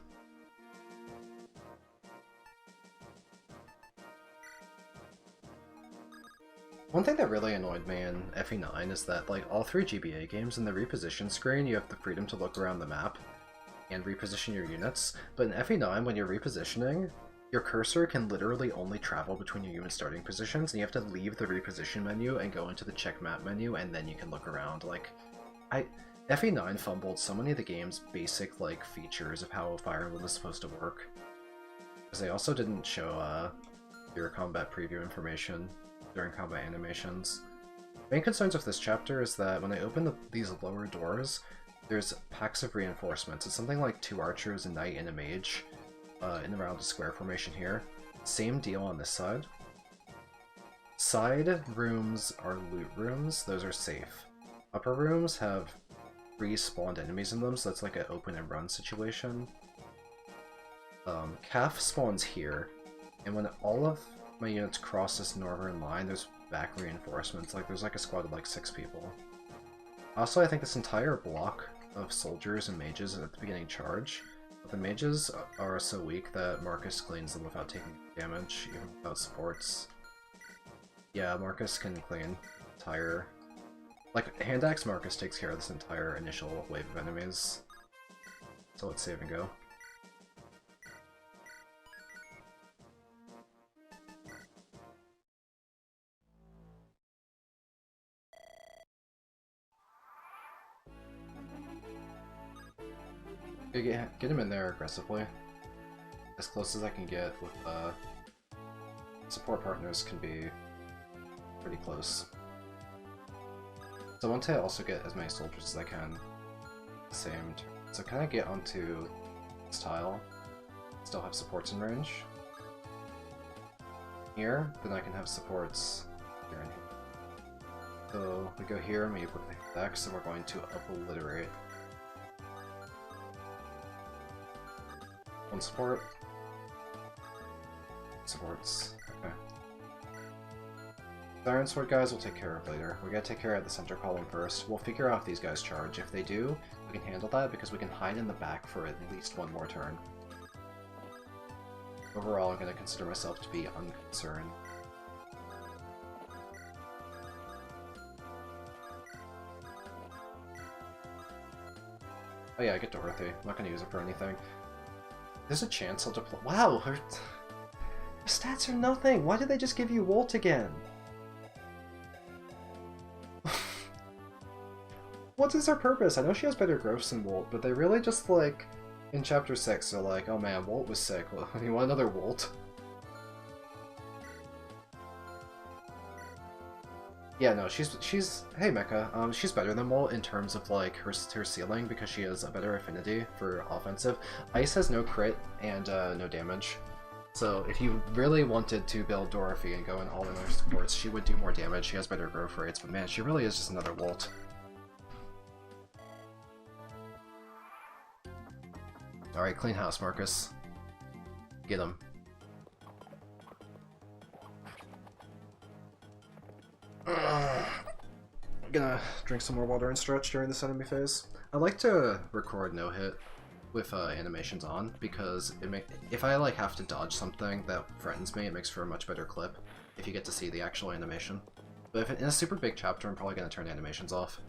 One thing that really annoyed me in FE9 is that, like, all 3 GBA games, in the reposition screen, you have the freedom to look around the map and reposition your units, but in FE9, when you're repositioning, your cursor can literally only travel between your unit starting positions, and you have to leave the reposition menu and go into the check map menu, and then you can look around. Like, FE9 fumbled so many of the game's basic, like, features of how Fire Emblem is supposed to work. Because they also didn't show, your combat preview information during combat animations. Main concerns with this chapter is that when I open these lower doors, there's packs of reinforcements. It's something like 2 archers, a knight, and a mage in around a square formation here. Same deal on this side. Side rooms are loot rooms, those are safe. Upper rooms have respawned enemies in them, so that's like an open and run situation. Calf spawns here, and when all of my units cross this northern line, there's back reinforcements. Like, there's like a squad of like 6 people. Also, I think this entire block of soldiers and mages at the beginning charge, but the mages are so weak that Marcus cleans them without taking damage, even without supports. Yeah, Marcus can clean entire... Like, Hand Axe Marcus takes care of this entire initial wave of enemies. So let's save and go. Get him in there aggressively. As close as I can get with support partners can be pretty close. So I want to also get as many soldiers as I can at the same turn. So can I get onto this tile? Still have supports in range? Here, then I can have supports here and here. So we go here and we equip the Dex, and we're going to obliterate. One support. Supports. Okay. The Iron Sword guys we'll take care of later. We gotta take care of the center column first. We'll figure out if these guys charge. If they do, we can handle that because we can hide in the back for at least one more turn. Overall, I'm gonna consider myself to be unconcerned. Oh yeah, I get Dorothy. I'm not gonna use it for anything. There's a chance I'll deploy. Wow, her stats are nothing. Why did they just give you Wolt again? What is her purpose? I know she has better growths than Wolt, but they really just like in chapter 6 they're like, oh man, Wolt was sick. Well, you want another Wolt? Yeah, no, she's hey Mecha, she's better than Wolt in terms of like her ceiling because she has a better affinity for offensive. Ice has no crit and no damage. So if you really wanted to build Dorothy and go in all in her supports, she would do more damage. She has better growth rates, but man, she really is just another Wolt. Alright, clean house, Marcus. Get him. I'm gonna drink some more water and stretch during this enemy phase. I like to record no hit with animations on because if I like have to dodge something that threatens me, it makes for a much better clip if you get to see the actual animation. But if in a super big chapter, I'm probably gonna turn animations off.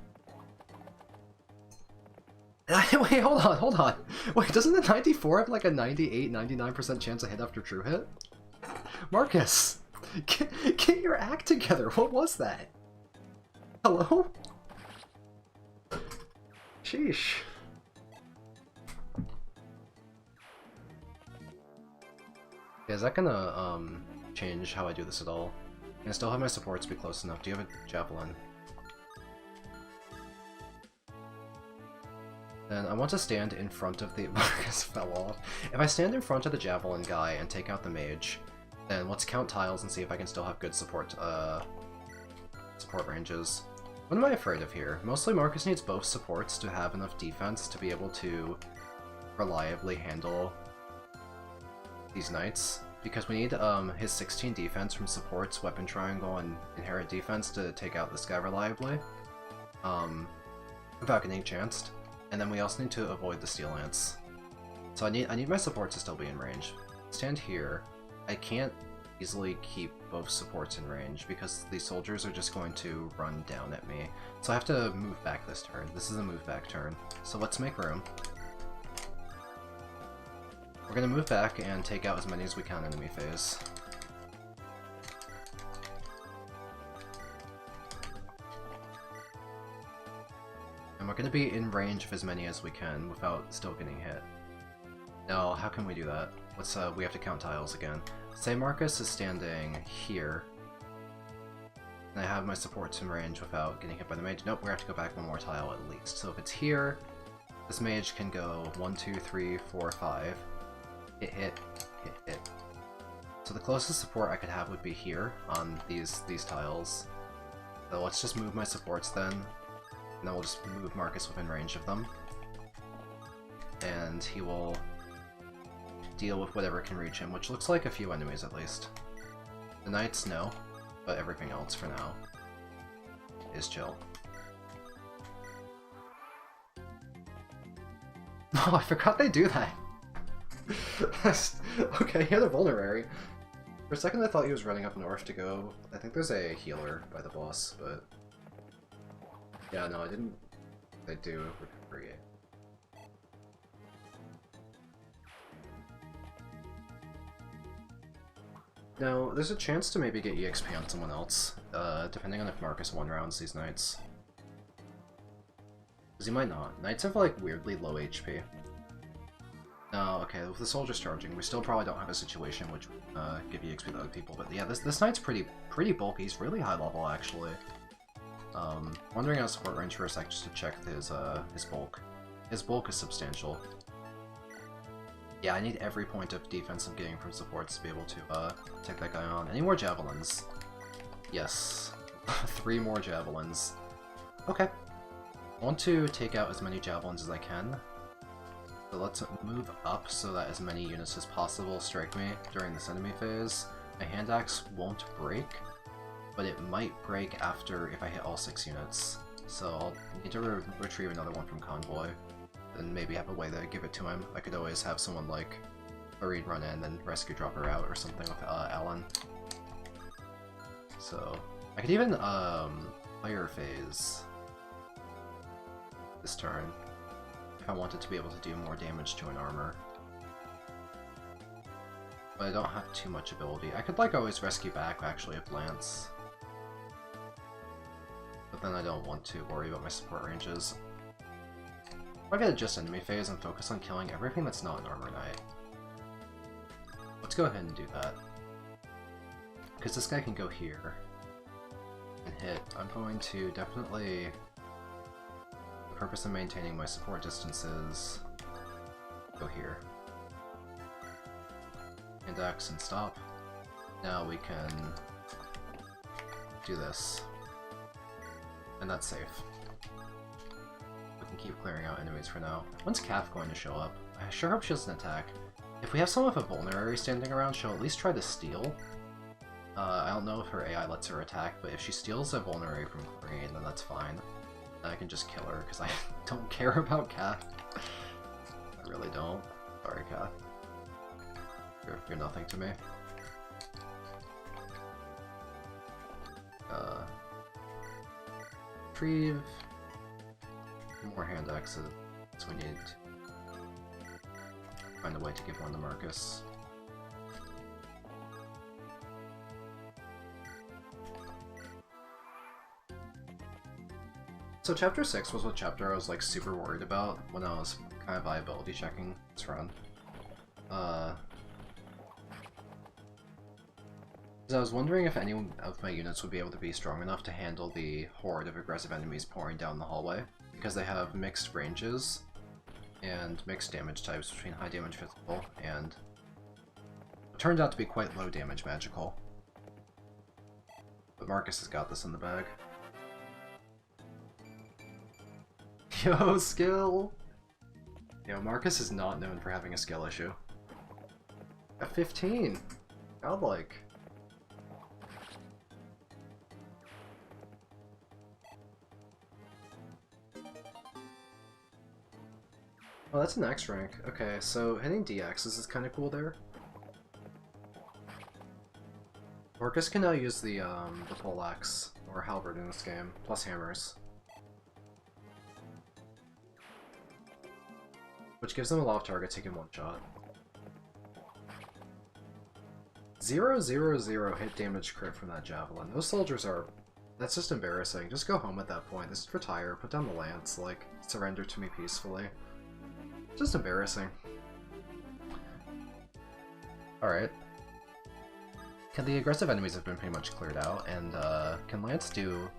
Wait, hold on. Wait, doesn't the 94 have like a 98-99% chance of hit after true hit? Marcus, get your act together. What was that? Hello? Sheesh. Yeah, is that gonna change how I do this at all? Can I still have my supports be close enough? Do you have a javelin? Then I want to stand in front of the... Marcus fell off. If I stand in front of the javelin guy and take out the mage, then let's count tiles and see if I can still have good support ranges. What am I afraid of here? Mostly Marcus needs both supports to have enough defense to be able to reliably handle these knights. Because we need his 16 defense from supports, weapon triangle, and inherent defense to take out this guy reliably. Without getting chanced. And then we also need to avoid the Steel Lance. So I need my supports to still be in range. Stand here. I can't easily keep both supports in range because these soldiers are just going to run down at me. So I have to move back this turn. This is a move back turn. So let's make room. We're gonna move back and take out as many as we can in enemy phase. And we're going to be in range of as many as we can without still getting hit. Now, how can we do that? we have to count tiles again. Say Marcus is standing here, and I have my supports in range without getting hit by the mage. Nope, we have to go back one more tile at least. So if it's here, this mage can go 1, 2, 3, 4, 5. Hit, hit, hit, hit. So the closest support I could have would be here on these tiles. So let's just move my supports then, and then we'll just move Marcus within range of them. And he will deal with whatever can reach him, which looks like a few enemies at least. The knights, no, but everything else for now is chill. Oh, I forgot they do that! Okay, he had a vulnerary. For a second I thought he was running up north to go. I think there's a healer by the boss, but... yeah, no, I didn't... They do recovery. Now, there's a chance to maybe get EXP on someone else, depending on if Marcus one-rounds these knights. Because he might not. Knights have, like, weirdly low HP. No, okay, with the soldiers charging, we still probably don't have a situation which would give EXP to other people, but yeah, this knight's pretty bulky. He's really high level, actually. Wondering on support range for a sec just to check his bulk. His bulk is substantial. Yeah, I need every point of defense I'm getting from supports to be able to take that guy on. Any more javelins? Yes. 3 more javelins. Okay. I want to take out as many javelins as I can. So let's move up so that as many units as possible strike me during this enemy phase. My hand axe won't break, but it might break after if I hit all 6 units. So I'll need to retrieve another one from Convoy, and maybe have a way to give it to him. I could always have someone like Farid run in and rescue drop her out or something with Alan. So I could even fire phase this turn if I wanted to be able to do more damage to an armor. But I don't have too much ability. I could like always rescue back actually with Lance. But then I don't want to worry about my support ranges. I'll get a just enemy phase and focus on killing everything that's not an armor knight. Let's go ahead and do that. Because this guy can go here and hit. I'm going to definitely, the purpose of maintaining my support distances, go here. Hand axe and stop. Now we can do this. And that's safe. We can keep clearing out enemies for now. When's Kath going to show up? I sure hope she doesn't attack. If we have someone with a vulnerary standing around, she'll at least try to steal. I don't know if her AI lets her attack, but if she steals a vulnerary from Green, then that's fine. Then I can just kill her, because I don't care about Kath. I really don't. Sorry, Kath. You're nothing to me. Retrieve more hand axes, so we need to find a way to give one to Marcus. So chapter 6 was what chapter I was like super worried about when I was kind of viability checking this run. I was wondering if any of my units would be able to be strong enough to handle the horde of aggressive enemies pouring down the hallway, because they have mixed ranges and mixed damage types between high damage physical and what turned out to be quite low damage magical. But Marcus has got this in the bag. Yo, skill! Yo, Marcus is not known for having a skill issue. At 15! Godlike. Oh, that's an X rank. Okay, so hitting DXs is kind of cool there. Marcus can now use the poleaxe, or halberd in this game, plus hammers. Which gives them a lot of targets he can one-shot. 0/0/0 hit damage crit from that javelin. Those soldiers are... that's just embarrassing. Just go home at that point. Just retire, put down the lance, like, surrender to me peacefully. Just embarrassing. Alright. The aggressive enemies have been pretty much cleared out, and can Lance do...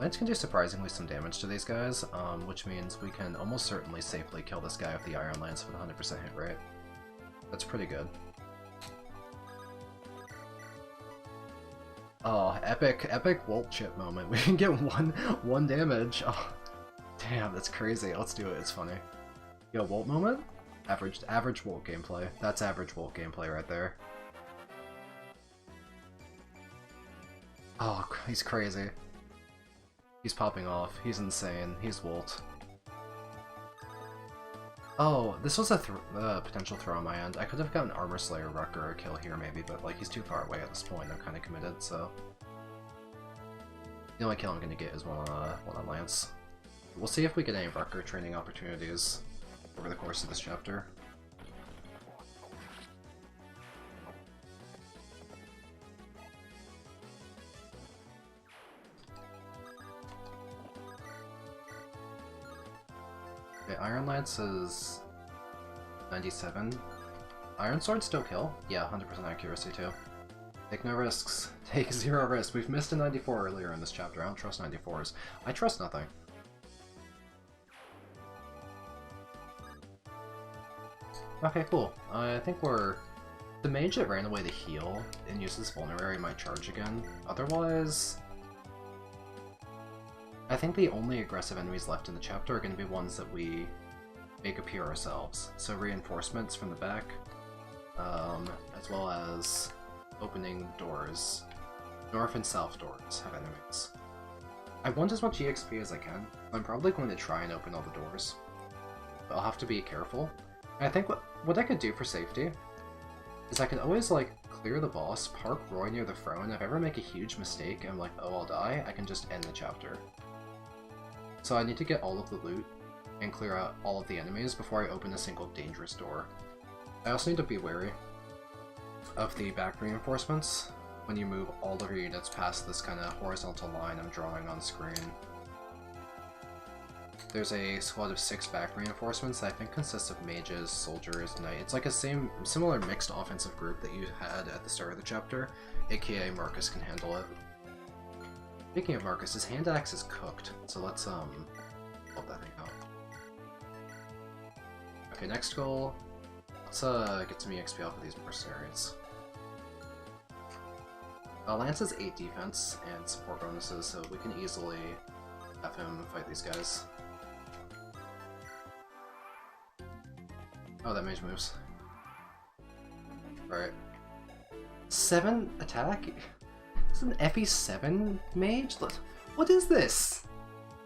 Lance can do surprisingly some damage to these guys, which means we can almost certainly safely kill this guy with the Iron Lance with 100% hit rate. That's pretty good. Oh, epic Volt chip moment. We can get one damage. Oh, damn, that's crazy. Let's do it. It's funny. Yo, Volt moment? Average Volt gameplay. That's average Volt gameplay right there. Oh, he's crazy. He's popping off. He's insane. He's Volt. Oh, this was a potential throw on my end. I could have gotten Armor Slayer Rucker or kill here maybe, but like he's too far away at this point. I'm kind of committed, so the only kill I'm gonna get is one on Lance. We'll see if we get any Rucker training opportunities over the course of this chapter. Okay, Iron Lance is 97. Iron Sword still kill? Yeah, 100% accuracy too. Take no risks. Take 0 risks. We've missed a 94 earlier in this chapter. I don't trust 94s. I trust nothing. Okay, cool. I think we're... The mage that ran away to heal and uses Vulnerary might charge again. Otherwise... I think the only aggressive enemies left in the chapter are going to be ones that we make appear ourselves. So reinforcements from the back, as well as opening doors. North and south doors have enemies. I want as much EXP as I can. I'm probably going to try and open all the doors, but I'll have to be careful. And I think what I could do for safety is I could always like clear the boss, park Roy near the throne. If I ever make a huge mistake and I'm like, oh, I'll die, I can just end the chapter. So I need to get all of the loot and clear out all of the enemies before I open a single dangerous door. I also need to be wary of the back reinforcements when you move all of your units past this kind of horizontal line I'm drawing on screen. There's a squad of 6 back reinforcements that I think consists of mages, soldiers, knight. It's like a similar mixed offensive group that you had at the start of the chapter, aka Marcus can handle it. Speaking of Marcus, his hand axe is cooked, so let's help that thing out. Okay, next goal. Let's get some EXP off of these mercenaries. Lance has 8 defense and support bonuses, so we can easily have him fight these guys. Oh, that mage moves. Right. 7 attack? Is an FE7 mage? What is this?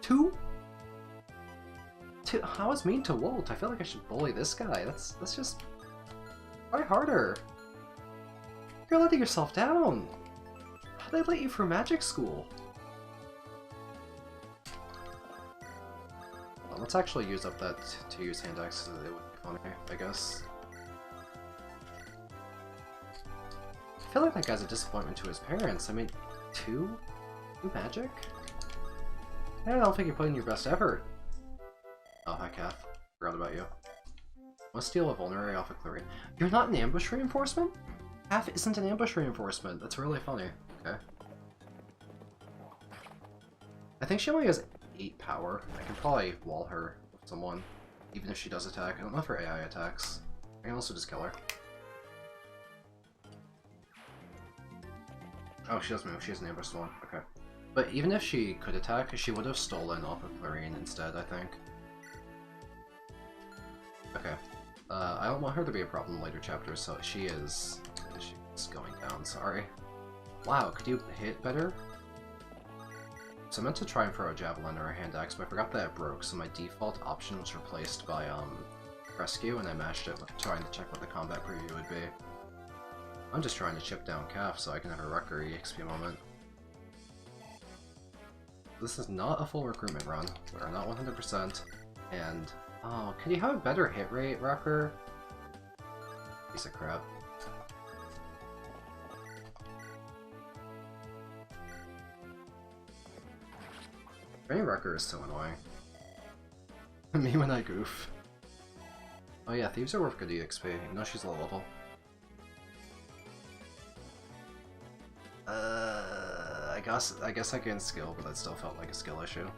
2? How is mean to Wolt? I feel like I should bully this guy. That's just... Try harder. You're letting yourself down. How'd I let you through magic school? Well, let's actually use up that to use hand axe, so it would be funny, I guess. I feel like that guy's a disappointment to his parents. I mean, 2 magic? I don't think you're putting your best effort. Oh, hi, Kath. Forgot about you. Let's steal a Vulnerary off of Clarion. You're not an ambush reinforcement? Kath isn't an ambush reinforcement. That's really funny. Okay. I think she only has 8 power. I can probably wall her with someone, even if she does attack. I don't know if her AI attacks. I can also just kill her. Oh, she does move. She has an ambush one. Okay. But even if she could attack, she would have stolen off of Clarion instead, I think. Okay. I don't want her to be a problem in later chapters, so she's going down, sorry. Wow, could you hit better? So I meant to try and throw a javelin or a hand axe, but I forgot that it broke, so my default option was replaced by rescue, and I mashed it trying to check what the combat preview would be. I'm just trying to chip down Calf so I can have a Rucker EXP moment. This is not a full recruitment run. We are not 100%, and... Oh, can you have a better hit rate, Rucker? Piece of crap. Rain Rucker is so annoying. Me when I goof. Oh yeah, Thieves are worth good EXP, even though she's low level. I guess I gained skill, but that still felt like a skill issue.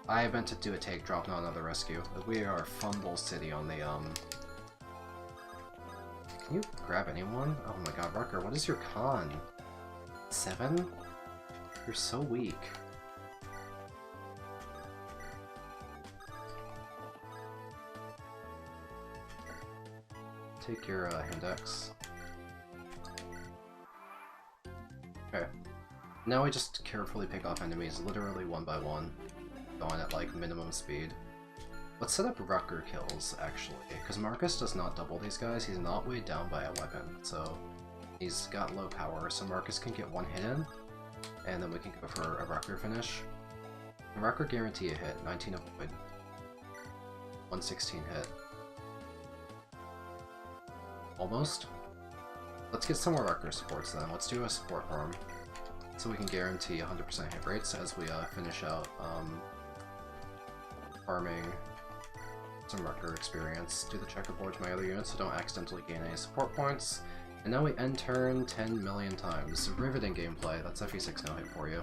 I meant to do a take drop, not another rescue. We are Fumble City on the, Can you grab anyone? Oh my god, Rucker, what is your con? 7? You're so weak. Take your, index. Okay. Now we just carefully pick off enemies, literally one by one, going at like minimum speed. Let's set up Rucker kills, actually, because Marcus does not double these guys, he's not weighed down by a weapon, so he's got low power, so Marcus can get one hit in, and then we can go for a Rucker finish. Rucker guarantee a hit, 19 avoid, 116 hit. Almost. Let's get some more Rucker supports then. Let's do a support farm, so we can guarantee 100% hit rates as we finish out farming some Rucker experience. Do the checkerboard to my other units so don't accidentally gain any support points. And now we end turn 10 million times. Riveting gameplay, that's FE6 no hit for you.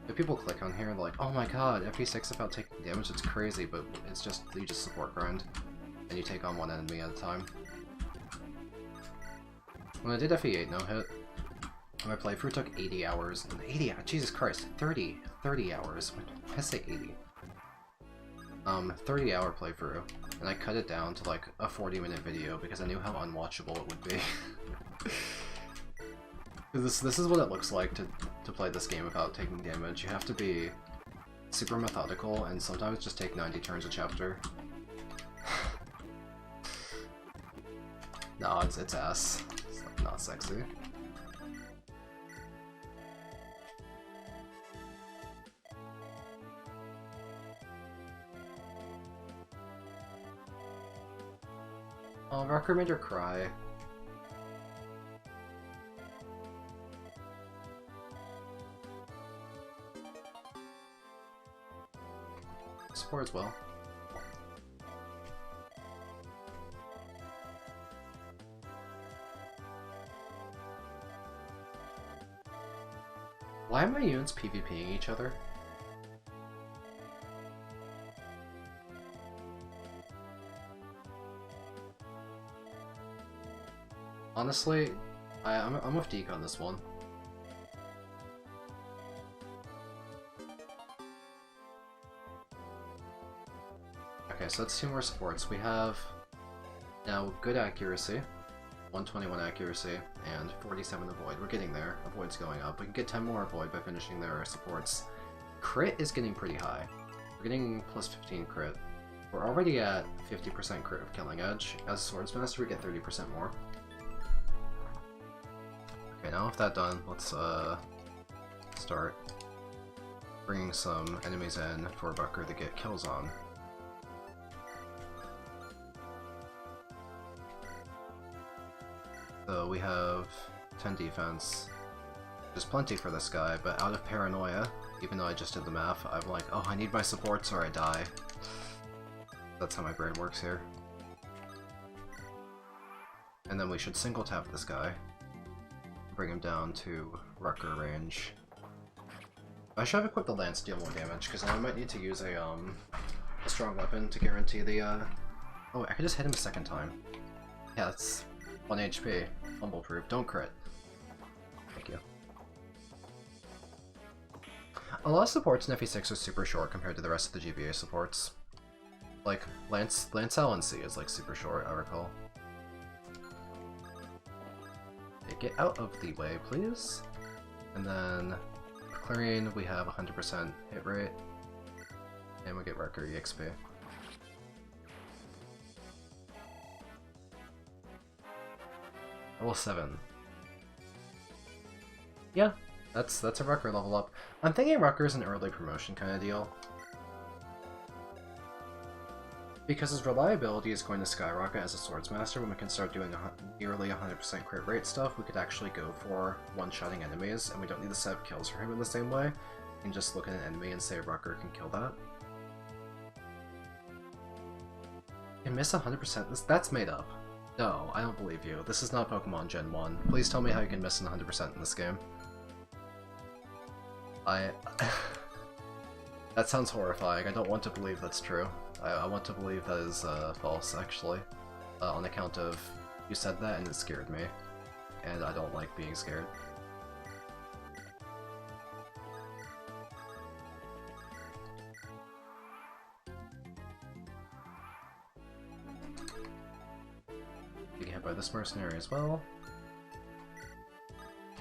If people click on here and they're like, oh my god, FE6 without taking damage, it's crazy, but it's just, you just support grind. And you take on one enemy at a time. When I did FE8 no hit, my playthrough took 80 hours. 80, Jesus Christ, 30 hours. Why did I say 80? 30 hour playthrough, and I cut it down to like a 40-minute video because I knew how unwatchable it would be. This is what it looks like to play this game without taking damage. You have to be super methodical and sometimes just take 90 turns a chapter. No, it's ass. It's like not sexy. Oh, Rucker made her cry. Support as well. Why are my units PvPing each other? Honestly, I'm with Deke on this one. Okay, so that's 2 more supports. We have now good accuracy, 121 accuracy, and 47 avoid. We're getting there. Avoid's going up. We can get 10 more avoid by finishing their supports. Crit is getting pretty high. We're getting plus 15 crit. We're already at 50% crit of killing edge. As Swordsmaster, we get 30% more. Okay, now with that done, let's start bringing some enemies in for Rucker to get kills on. So we have 10 defense, which is plenty for this guy, but out of paranoia, even though I just did the math, I'm like, oh, I need my supports or I die. That's how my brain works here. And then we should single tap this guy. Bring him down to Rucker range. I should have equipped the lance to deal more damage, because I might need to use a strong weapon to guarantee the, Oh, I could just hit him a second time. Yeah, that's 1 HP. Fumble proof. Don't crit. Thank you. A lot of supports in FE6 are super short compared to the rest of the GBA supports. Like, Lance LNC is like super short, I recall. Get out of the way, please. And then for Clarion, we have 100% hit rate, and we get Rucker EXP. Level 7. Yeah, that's a Rucker level up. I'm thinking Rucker is an early promotion kind of deal. Because his reliability is going to skyrocket as a Swordsmaster when we can start doing nearly 100% crit rate stuff. We could actually go for one-shotting enemies, and we don't need to set up kills for him in the same way. We can just look at an enemy and say Rucker can kill that. You miss 100%? That's made up. No, I don't believe you. This is not Pokemon Gen 1. Please tell me how you can miss an 100% in this game. That sounds horrifying. I don't want to believe that's true. I want to believe that is false, actually. On account of you said that and it scared me. And I don't like being scared. You get hit by this mercenary as well.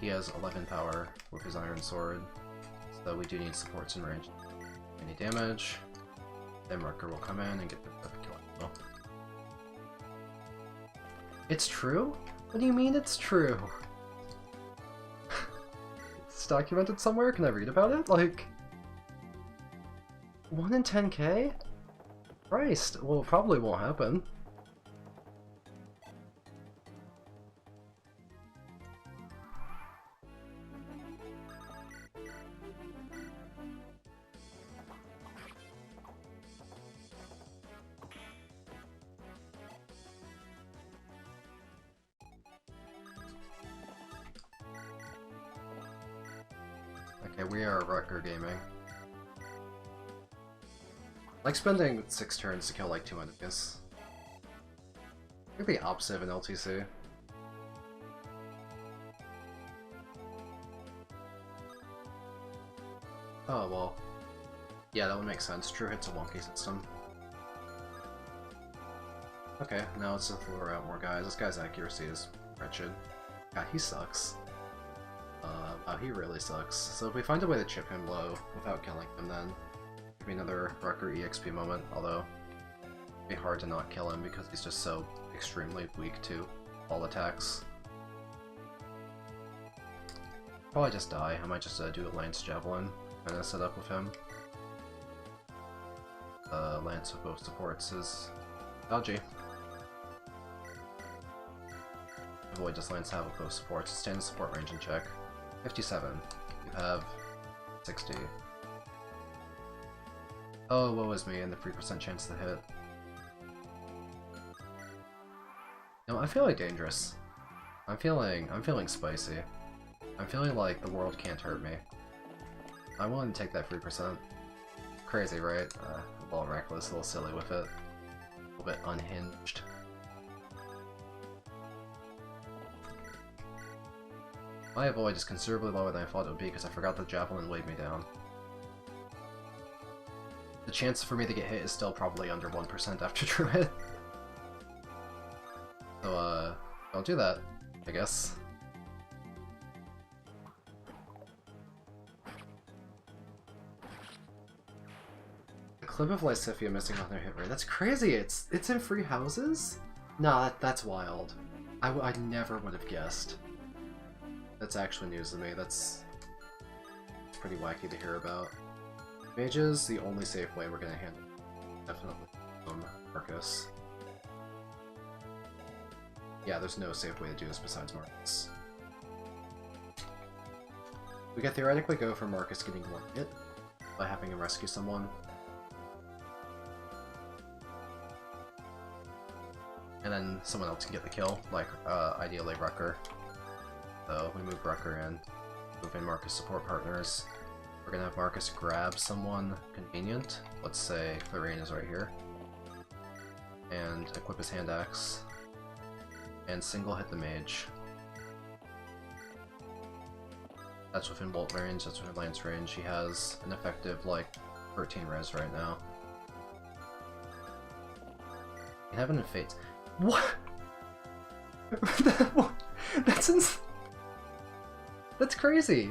He has 11 power with his Iron Sword, so we do need supports in range. Any damage, then Marker will come in and get the kill. Well, it's true? What do you mean it's true? It's documented somewhere? Can I read about it? Like, 1 in 10k? Christ, well, it probably won't happen. Okay, we are Rutger Gaming. Like spending 6 turns to kill like 2 enemies. I think the opposite of an LTC. Oh well. Yeah, that would make sense. True Hit's a wonky system. Okay, now let's lure out more guys. This guy's accuracy is wretched. God, he sucks. Wow, he really sucks. So if we find a way to chip him low without killing him, then give me another Rucker EXP moment, although it'd be hard to not kill him because he's just so extremely weak to all attacks. Probably just die. I might just do a Lance Javelin and set up with him. Lance with both supports is dodgy. Avoid just Lance have with both supports. Stay in support range and check. 57. You have 60. Oh, woe is me, and the 3% chance to hit. No, I feel like dangerous. I'm feeling spicy. I'm feeling like the world can't hurt me. I want to take that 3%. Crazy, right? A little reckless, a little silly with it. A little bit unhinged. My avoid is considerably lower than I thought it would be because I forgot the Javelin weighed me down. The chance for me to get hit is still probably under 1% after Druid. So, don't do that, I guess. The clip of Lysithia missing on their hit rate. That's crazy! It's in free houses? Nah, that's wild. I never would have guessed. That's actually news to me. That's pretty wacky to hear about. Mages, the only safe way we're gonna handle. Definitely Marcus. Yeah, there's no safe way to do this besides Marcus. We could theoretically go for Marcus getting 1 hit by having him rescue someone. And then someone else can get the kill, like ideally Rucker. So we move Rucker in, move in Marcus support partners. We're gonna have Marcus grab someone convenient. Let's say Clarine is right here. And equip his hand axe. And single hit the mage. That's within bolt range, that's within lance range. He has an effective, like, 13 res right now. You have it in Fates. What? That's crazy!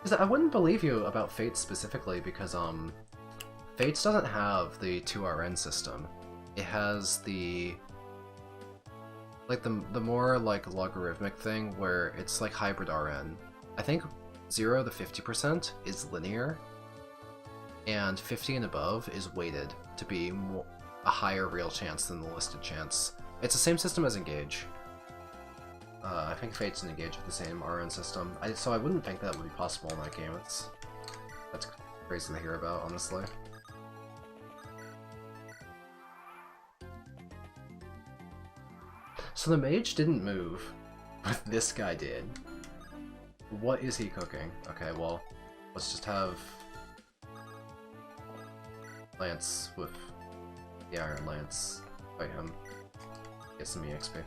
Because I wouldn't believe you about Fates specifically because, Fates doesn't have the 2RN system. It has the... like, the more, like, logarithmic thing where it's, like, hybrid RN. I think 0 to 50% is linear, and 50 and above is weighted to be a higher real chance than the listed chance. It's the same system as Engage. I think Fates and Engage have the same RN system, so I wouldn't think that would be possible in that game. That's crazy to hear about, honestly. So the mage didn't move, but this guy did. What is he cooking? Okay, well, let's just have Lance with the Iron Lance fight him. Get some EXP.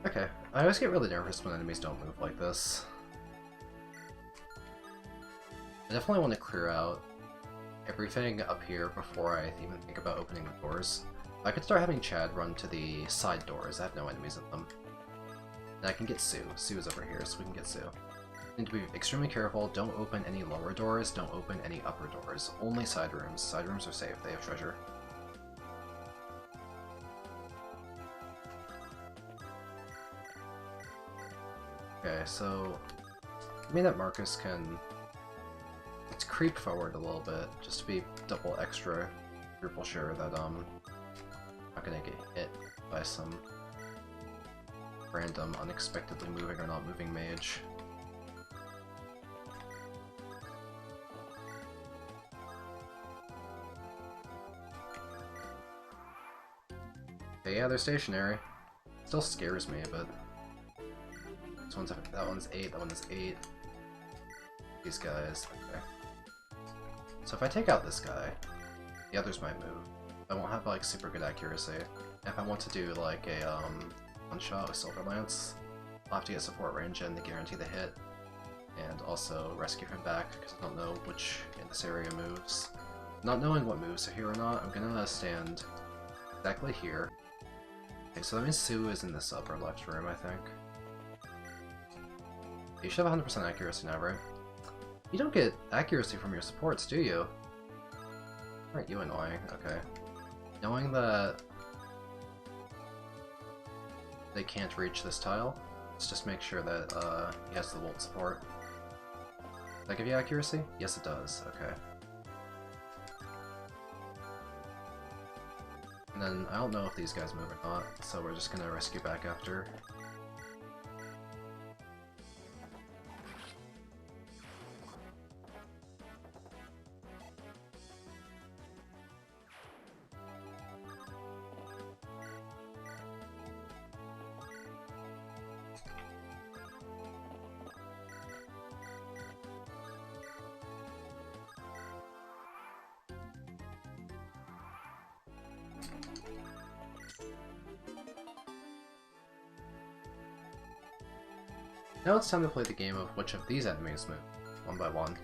Okay, I always get really nervous when enemies don't move like this. I definitely want to clear out everything up here before I even think about opening the doors. I could start having Chad run to the side doors. I have no enemies in them. And I can get Sue. Sue is over here, so we can get Sue. Need to be extremely careful. Don't open any lower doors. Don't open any upper doors. Only side rooms. Side rooms are safe. They have treasure. Okay, so I mean that Marcus can let's creep forward a little bit, just to be double extra triple sure that I'm not gonna get hit by some random unexpectedly moving or not moving mage. Okay, yeah, they're stationary. Still scares me, but that one's 8, that one is 8. These guys, okay. So if I take out this guy, the others might move. I won't have like super good accuracy. If I want to do like a one-shot with Silver Lance, I'll have to get support range in to guarantee the hit, and also rescue him back because I don't know which in this area moves. Not knowing what moves are here or not, I'm gonna stand exactly here. Okay, so that means Sue is in this upper left room, I think. You should have 100% accuracy now, right? You don't get accuracy from your supports, do you? Aren't you annoying? Okay. Knowing that they can't reach this tile, let's just make sure that he has the Volt support. Does that give you accuracy? Yes, it does. Okay. And then I don't know if these guys move or not, so we're just gonna rescue back after. Now it's time to play the game of which of these enemies move, one by one.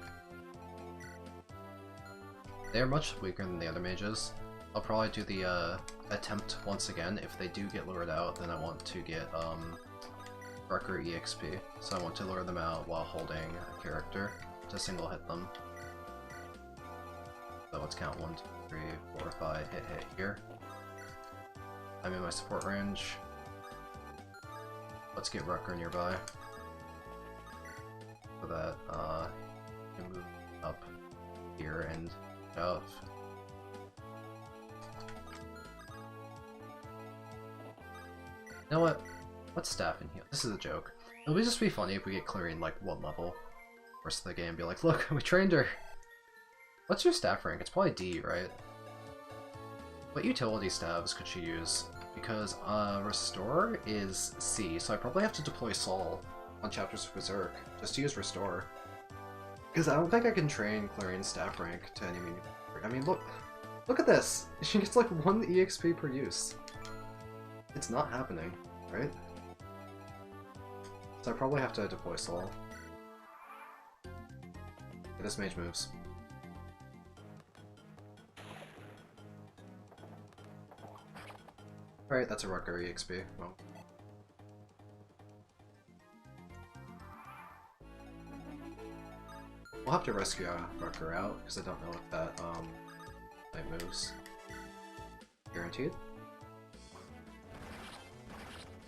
They are much weaker than the other mages. I'll probably do the attempt once again. If they do get lured out, then I want to get Rucker EXP. So I want to lure them out while holding a character to single hit them. So let's count 1, 2, 3, 4, 5, hit here. I'm in my support range. Let's get Rucker nearby. So that you can move up here and out. You know what? Let's staff in here. This is a joke. It'll just be funny if we get clearing like 1 level. Rest of the game be like, look, we trained her. What's your staff rank? It's probably D, right? What utility staves could she use? Because Restore is C, so I probably have to deploy Soul on Chapters of Berserk, just to use Restore. Because I don't think I can train Clarion staff rank to any meaningful. I mean, look at this! She gets like 1 EXP per use. It's not happening, right? So I probably have to deploy Soul. Okay, this mage moves. Alright, that's a Rucker EXP. Well. We'll have to rescue Rucker out, because I don't know if that, might moves. Guaranteed.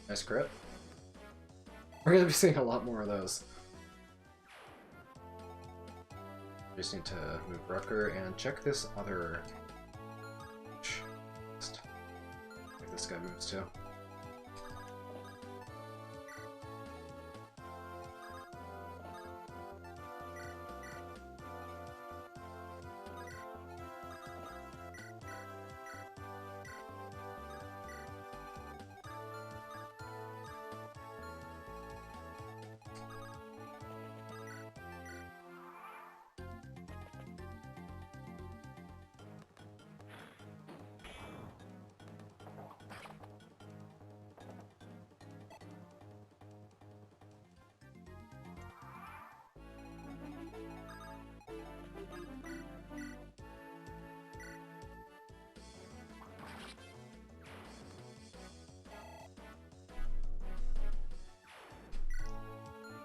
Nice crit. We're gonna be seeing a lot more of those. Just need to move Rucker and check this other. Like this guy moves too.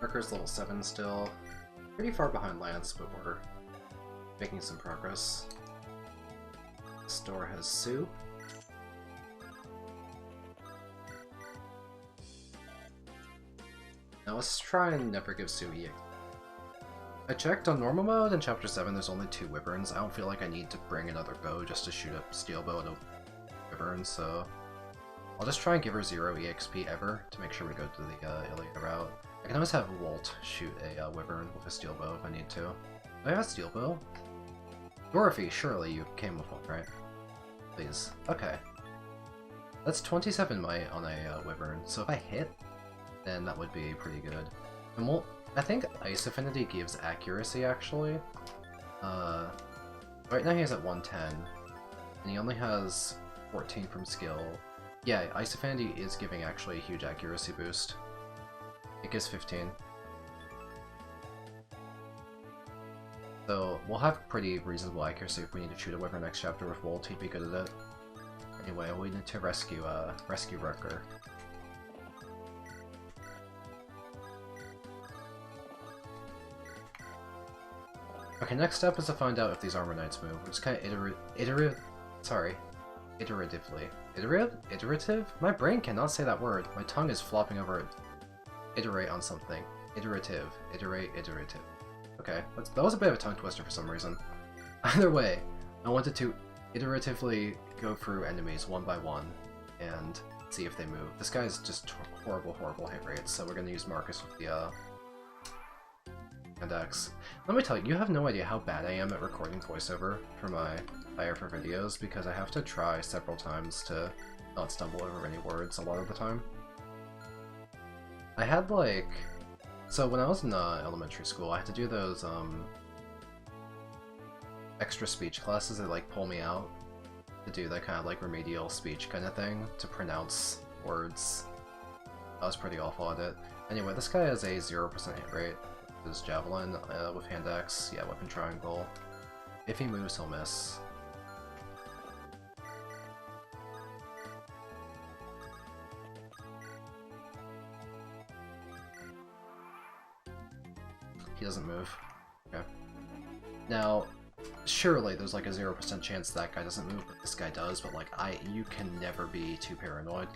Rucker's level 7 still. Pretty far behind Lance, but we're making some progress. This door has Sue. Now let's try and never give Sue EX. I checked on normal mode in chapter 7 there's only 2 wyverns. I don't feel like I need to bring another bow just to shoot a steel bow at a wyvern, so I'll just try and give her 0 EXP ever to make sure we go to the Ilia route. I can always have Walt shoot a wyvern with a steel bow if I need to. Do I have a steel bow? Dorothy, surely you came with one, right? Please. Okay. That's 27 might on a wyvern, so if I hit, then that would be pretty good. And we'll, I think Ice Affinity gives accuracy, actually. Right now he has at 110, and he only has 14 from skill. Yeah, Ice Affinity is giving actually a huge accuracy boost. It gives 15. So we'll have pretty reasonable accuracy if we need to shoot a wyvern next chapter with Volt, he'd be good at it. Anyway, we need to rescue Rucker. Okay, next step is to find out if these Armor Knights move. We're just kind of iterative? My brain cannot say that word. My tongue is flopping over it. Iterate on something. Iterative. Iterative. Okay, that was a bit of a tongue twister for some reason. Either way, I wanted to iteratively go through enemies one by one and see if they move. This guy's just horrible hit rates, so we're gonna use Marcus with the index. Let me tell you, you have no idea how bad I am at recording voiceover for my IR4 videos because I have to try several times to not stumble over any words a lot of the time. I had like, so when I was in elementary school, I had to do those extra speech classes that like pull me out to do that kind of like remedial speech kind of thing to pronounce words. I was pretty awful at it. Anyway, this guy has a 0% hit rate with his javelin with hand axe. Yeah, weapon triangle. If he moves, he'll miss. He doesn't move. Okay. Now, surely there's like a 0% chance that guy doesn't move, but this guy does, but like, you can never be too paranoid.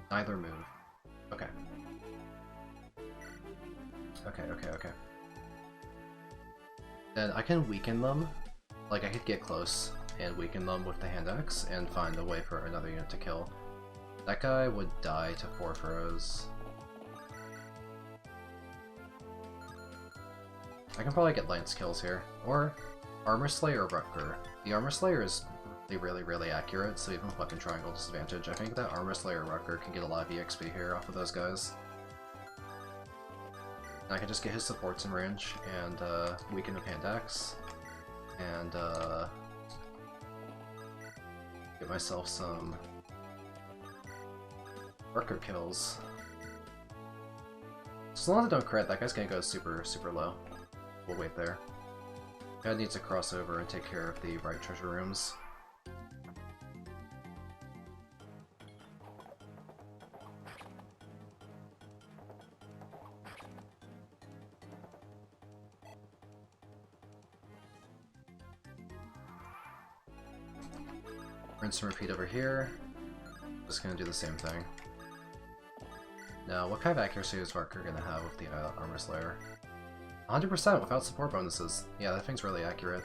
Neither move. Okay. Okay. Then I can weaken them. Like, I could get close and weaken them with the hand axe and find a way for another unit to kill. That guy would die to 4 throws. I can probably get Lance kills here, or Armor Slayer Rucker. The Armor Slayer is really accurate, so even with Weapon Triangle disadvantage, I think that Armor Slayer Rucker can get a lot of EXP here off of those guys. And I can just get his supports in range, and weaken with Hand Axe, and get myself some Rucker kills. As long as I don't crit, that guy's gonna go super low. We'll wait there. Guy needs to cross over and take care of the right treasure rooms. Rinse and repeat over here. Just gonna do the same thing. Now, what kind of accuracy is Varker gonna have with the Armor Slayer? 100% without support bonuses. Yeah, that thing's really accurate.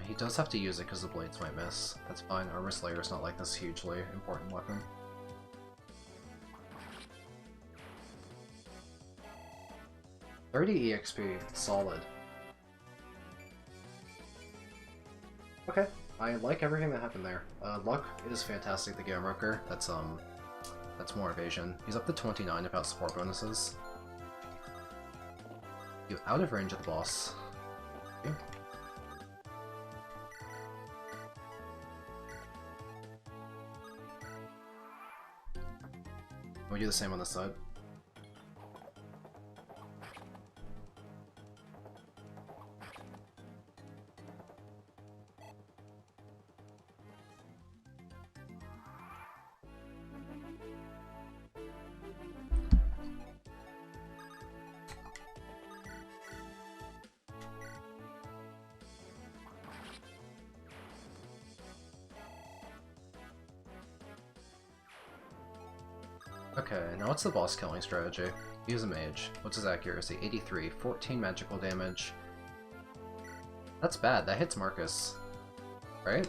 He does have to use it because the blades might miss. That's fine, Armor Slayer is not like this hugely important weapon. $30 EXP, solid. Okay, I like everything that happened there. Luck is fantastic, the Gamrocker. That's more evasion. He's up to 29 without support bonuses. You out of range of the boss. Okay. We do the same on this side. Okay, now what's the boss killing strategy? Use a mage. What's his accuracy? 83, 14 magical damage. That's bad, that hits Marcus. Right?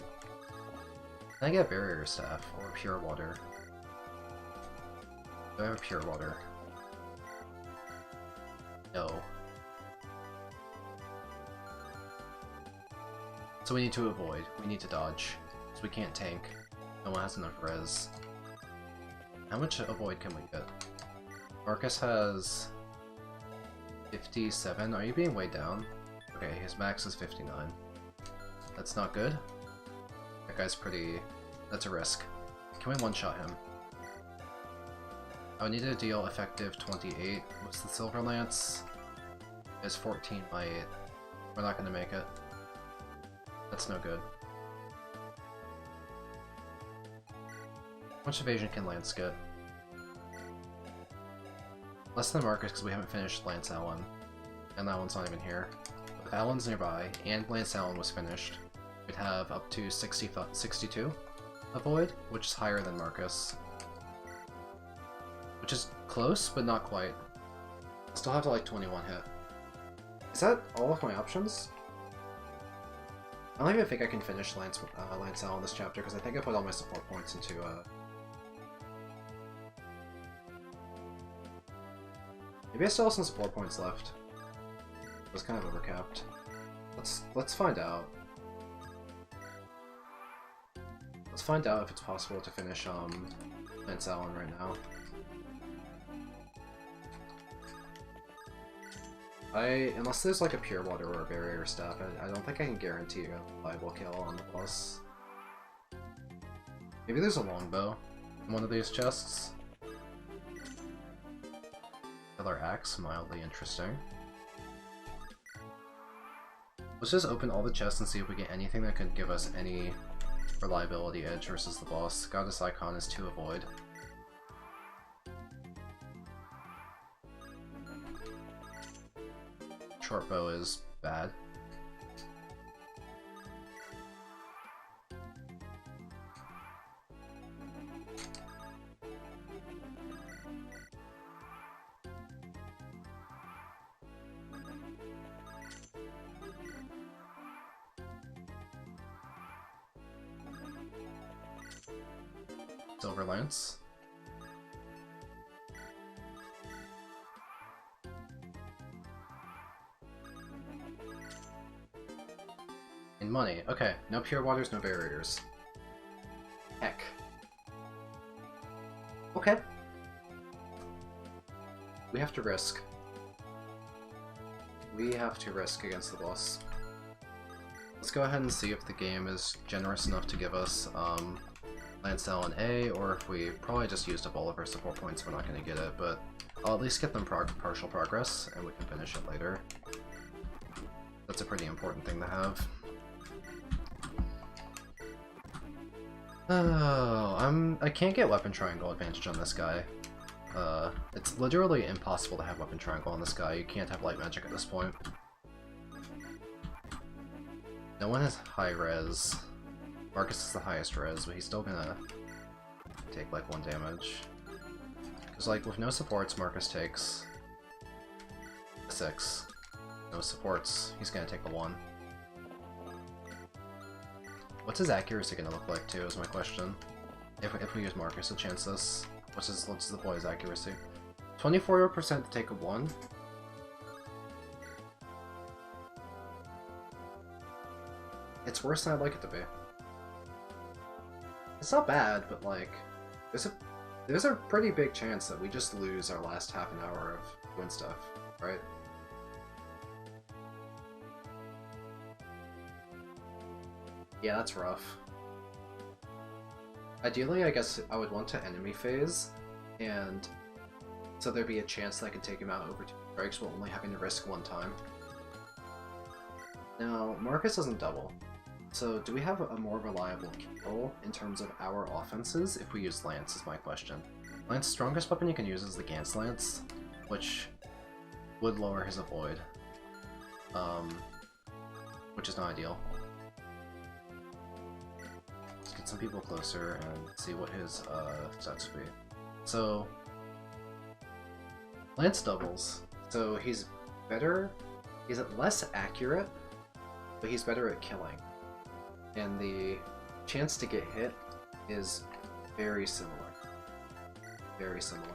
Can I get Barrier Staff or Pure Water? Do I have a Pure Water? No. So we need to avoid. We need to dodge. So we can't tank. No one has enough res. How much avoid can we get? Marcus has 57. Are you being weighed down? Okay, his max is 59. That's not good. That guy's pretty... That's a risk. Can we one-shot him? I need to deal effective 28. What's the Silver Lance? Is 14 by 8. We're not gonna make it. That's no good. How much evasion can Lance get? Less than Marcus because we haven't finished Lance Allen. And that one's not even here. If Allen's nearby, and Lance Allen was finished, we'd have up to 62 avoid, which is higher than Marcus. Which is close, but not quite. Still have to like 21 hit. Is that all of my options? I don't even think I can finish Lance Allen this chapter because I think I put all my support points into maybe I still have some support points left. It was kind of overcapped. Let's find out. Let's find out if it's possible to finish Lance Allen right now. Unless there's like a Pure Water or a Barrier Staff, I don't think I can guarantee a viable kill on the plus. Maybe there's a longbow in one of these chests. Killer Axe, mildly interesting. Let's just open all the chests and see if we get anything that could give us any reliability edge versus the boss. Goddess Icon is 2 avoid. Short bow is bad. Silver Lance. And money. Okay, no Pure Waters, no Barriers. Heck. Okay. We have to risk. We have to risk against the boss. Let's go ahead and see if the game is generous enough to give us Lance Allen A, or if we probably just used up all of our support points, we're not going to get it, but I'll at least get them partial progress, and we can finish it later. That's a pretty important thing to have. Oh, I can't get Weapon Triangle advantage on this guy. It's literally impossible to have Weapon Triangle on this guy. You can't have Light Magic at this point. No one has high res. Marcus is the highest res, but he's still gonna take like 1 damage. Because like with no supports, Marcus takes 6. No supports, he's gonna take a 1. What's his accuracy gonna look like too, is my question. If we use Marcus to chance this, what's the boy's accuracy? 24% to take a 1. It's worse than I'd like it to be. It's not bad, but like, there's a pretty big chance that we just lose our last half an hour of win stuff, right? Yeah, that's rough. Ideally, I guess I would want to enemy phase, and so there'd be a chance that I could take him out over 2 strikes while only having to risk 1 time. Now, Marcus doesn't double, so do we have a more reliable kill in terms of our offenses if we use Lance, is my question. Lance's strongest weapon you can use is the Gance Lance, which would lower his avoid, which is not ideal. Let's get some people closer and see what his stats would be. So, Lance doubles, so he's better, he's less accurate, but he's better at killing. And the chance to get hit is very similar. Very similar.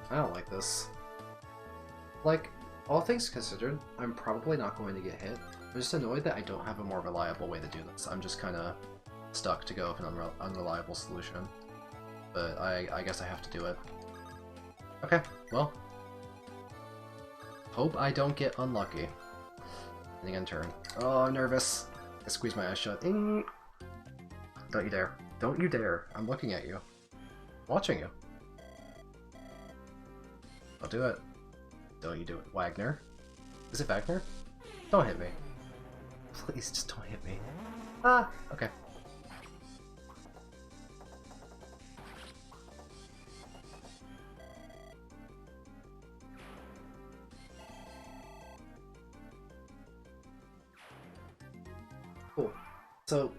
I don't like this. Like, all things considered, I'm probably not going to get hit. I'm just annoyed that I don't have a more reliable way to do this. I'm just kind of stuck to go with an unreliable solution. But I guess I have to do it. Okay, well. Hope I don't get unlucky. And again, turn. Oh, I'm nervous. I squeeze my eyes shut. Don't you dare. Don't you dare. I'm looking at you. I'm watching you. I'll do it. Don't you do it. Wagner? Is it Wagner? Don't hit me. Please, just don't hit me. Ah! Okay. Cool. So,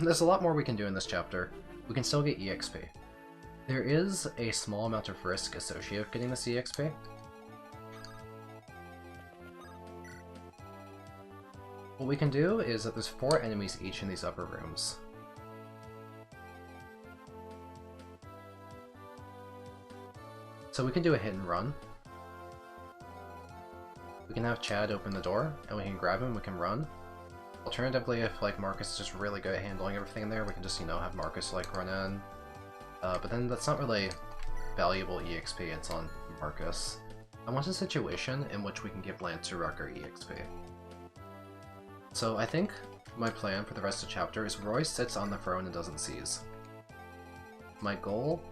there's a lot more we can do in this chapter. We can still get EXP. There is a small amount of risk associated with getting this EXP. What we can do is that there's 4 enemies each in these upper rooms. So we can do a hit and run. We can have Chad open the door, and we can grab him, we can run. Alternatively, if like Marcus is just really good at handling everything in there, we can just, you know, have Marcus like run in. But then that's not really valuable EXP, it's on Marcus. I want a situation in which we can give Lance Rucker EXP. So I think my plan for the rest of the chapter is Roy sits on the throne and doesn't seize. My goal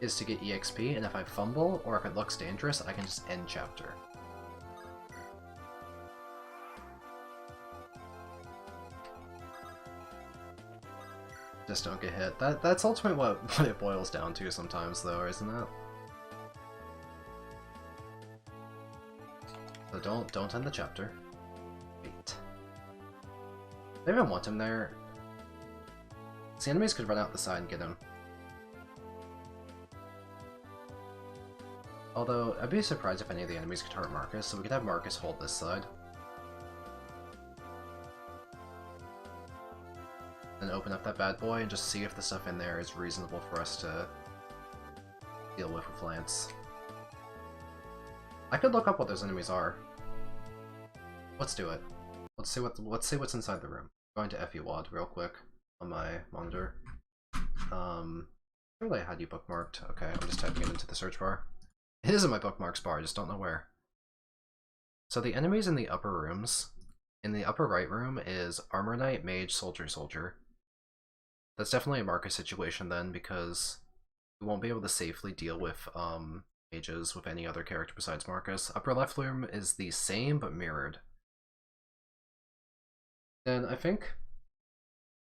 is to get EXP, and if I fumble, or if it looks dangerous, I can just end chapter. Just don't get hit. That's ultimately what it boils down to sometimes, though, isn't it? So don't end the chapter. Wait. I don't even want him there. The enemies could run out the side and get him. Although, I'd be surprised if any of the enemies could hurt Marcus, so we could have Marcus hold this side. Then open up that bad boy and just see if the stuff in there is reasonable for us to deal with Lance. I could look up what those enemies are. Let's do it. Let's see what's inside the room. Going to FUWAD real quick on my monitor. Really, I had you bookmarked. Okay, I'm just typing it into the search bar. It is in my bookmarks bar, I just don't know where. So the enemies in the upper rooms, in the upper right room is Armor Knight, Mage, Soldier, Soldier. That's definitely a Marcus situation then, because we won't be able to safely deal with mages with any other character besides Marcus. Upper left room is the same, but mirrored. Then I think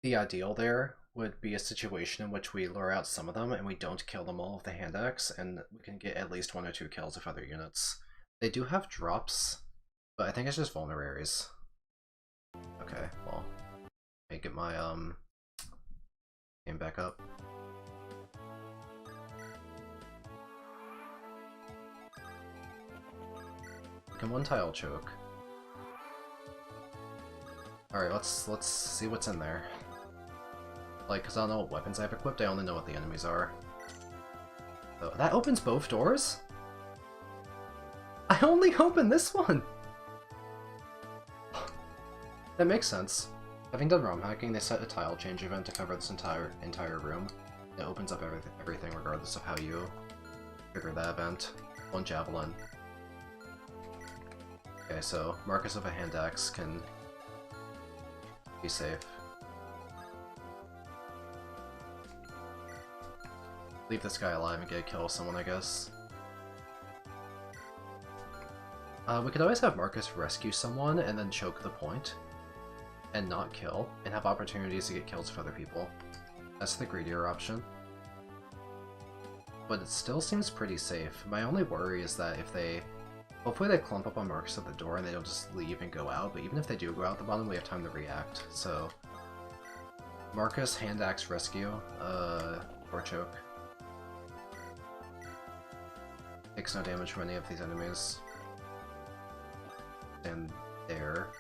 the ideal there would be a situation in which we lure out some of them and we don't kill them all with the hand axe, and we can get at least 1 or 2 kills with other units. They do have drops, But I think it's just vulneraries. Okay, well, let me get my game back up. We can one tile choke. Alright, let's see what's in there. Like, cause I don't know what weapons I have equipped, I only know what the enemies are. So, that opens both doors? I only opened this one! That makes sense. Having done ROM hacking, they set a tile change event to cover this entire room. It opens up everything regardless of how you trigger that event. One javelin. Okay, so Marcus of a hand axe can be safe. Leave this guy alive and get a kill someone, I guess. We could always have Marcus rescue someone and then choke the point. And not kill, and have opportunities to get kills for other people. That's the greedier option. But it still seems pretty safe. My only worry is that if they... Hopefully they clump up on Marcus at the door and they don't just leave and go out, but even if they do go out the bottom, we have time to react, so... Marcus, hand axe, rescue, or choke. Takes no damage from any of these enemies. And there.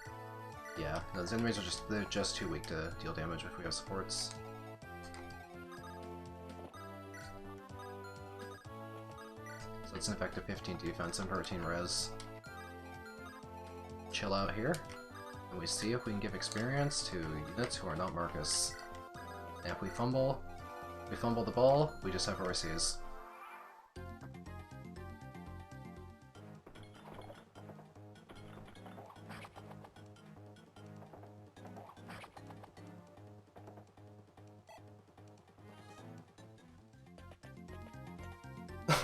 Yeah, no, these enemies are they're just too weak to deal damage if we have supports. So it's an effective 15 defense and 13 res. Chill out here, and we see if we can give experience to units who are not Marcus. And if we fumble the ball, we just have overseas.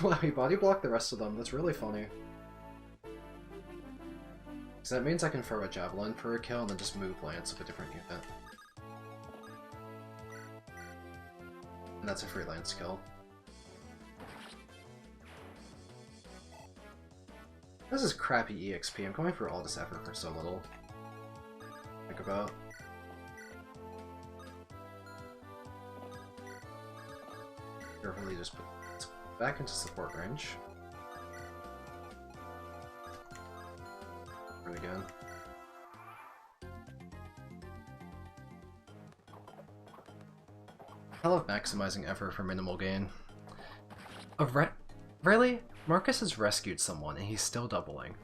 Wow, he body blocked the rest of them. That's really funny. So that means I can throw a javelin for a kill and then just move Lance with a different unit. And that's a free Lance kill. This is crappy EXP. I'm going through all this effort for so little. Think about. Carefully just put this back into support range. Turn again. I love maximizing effort for minimal gain. Really? Marcus has rescued someone and he's still doubling.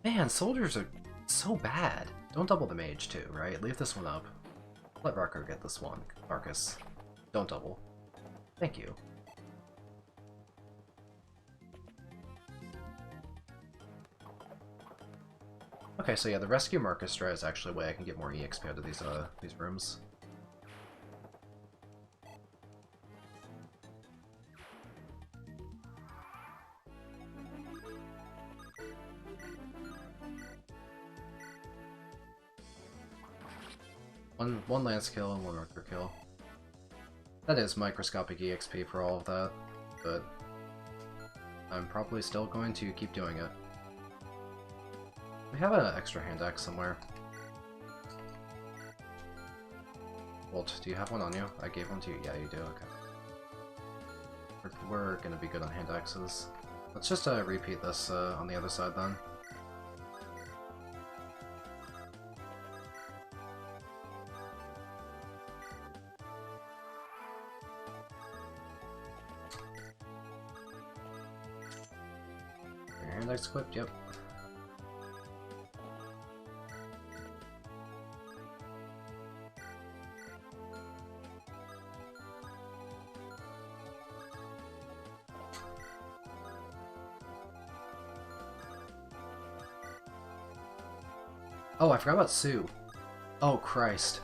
Man, soldiers are so bad. Don't double the mage too, right? Leave this one up. Let Rocco get this one. Marcus, don't double. Thank you. Okay, so yeah, the rescue Marcus strat is actually a way I can get more EXP out of these rooms. One lance kill and one worker kill. That is microscopic EXP for all of that, but I'm probably still going to keep doing it. We have an extra hand axe somewhere. Walt, do you have one on you? I gave one to you. Yeah, you do. Okay. We're gonna be good on hand axes. Let's just repeat this on the other side then. Your hand axe equipped? Yep. Oh, I forgot about Sue. Oh, Christ.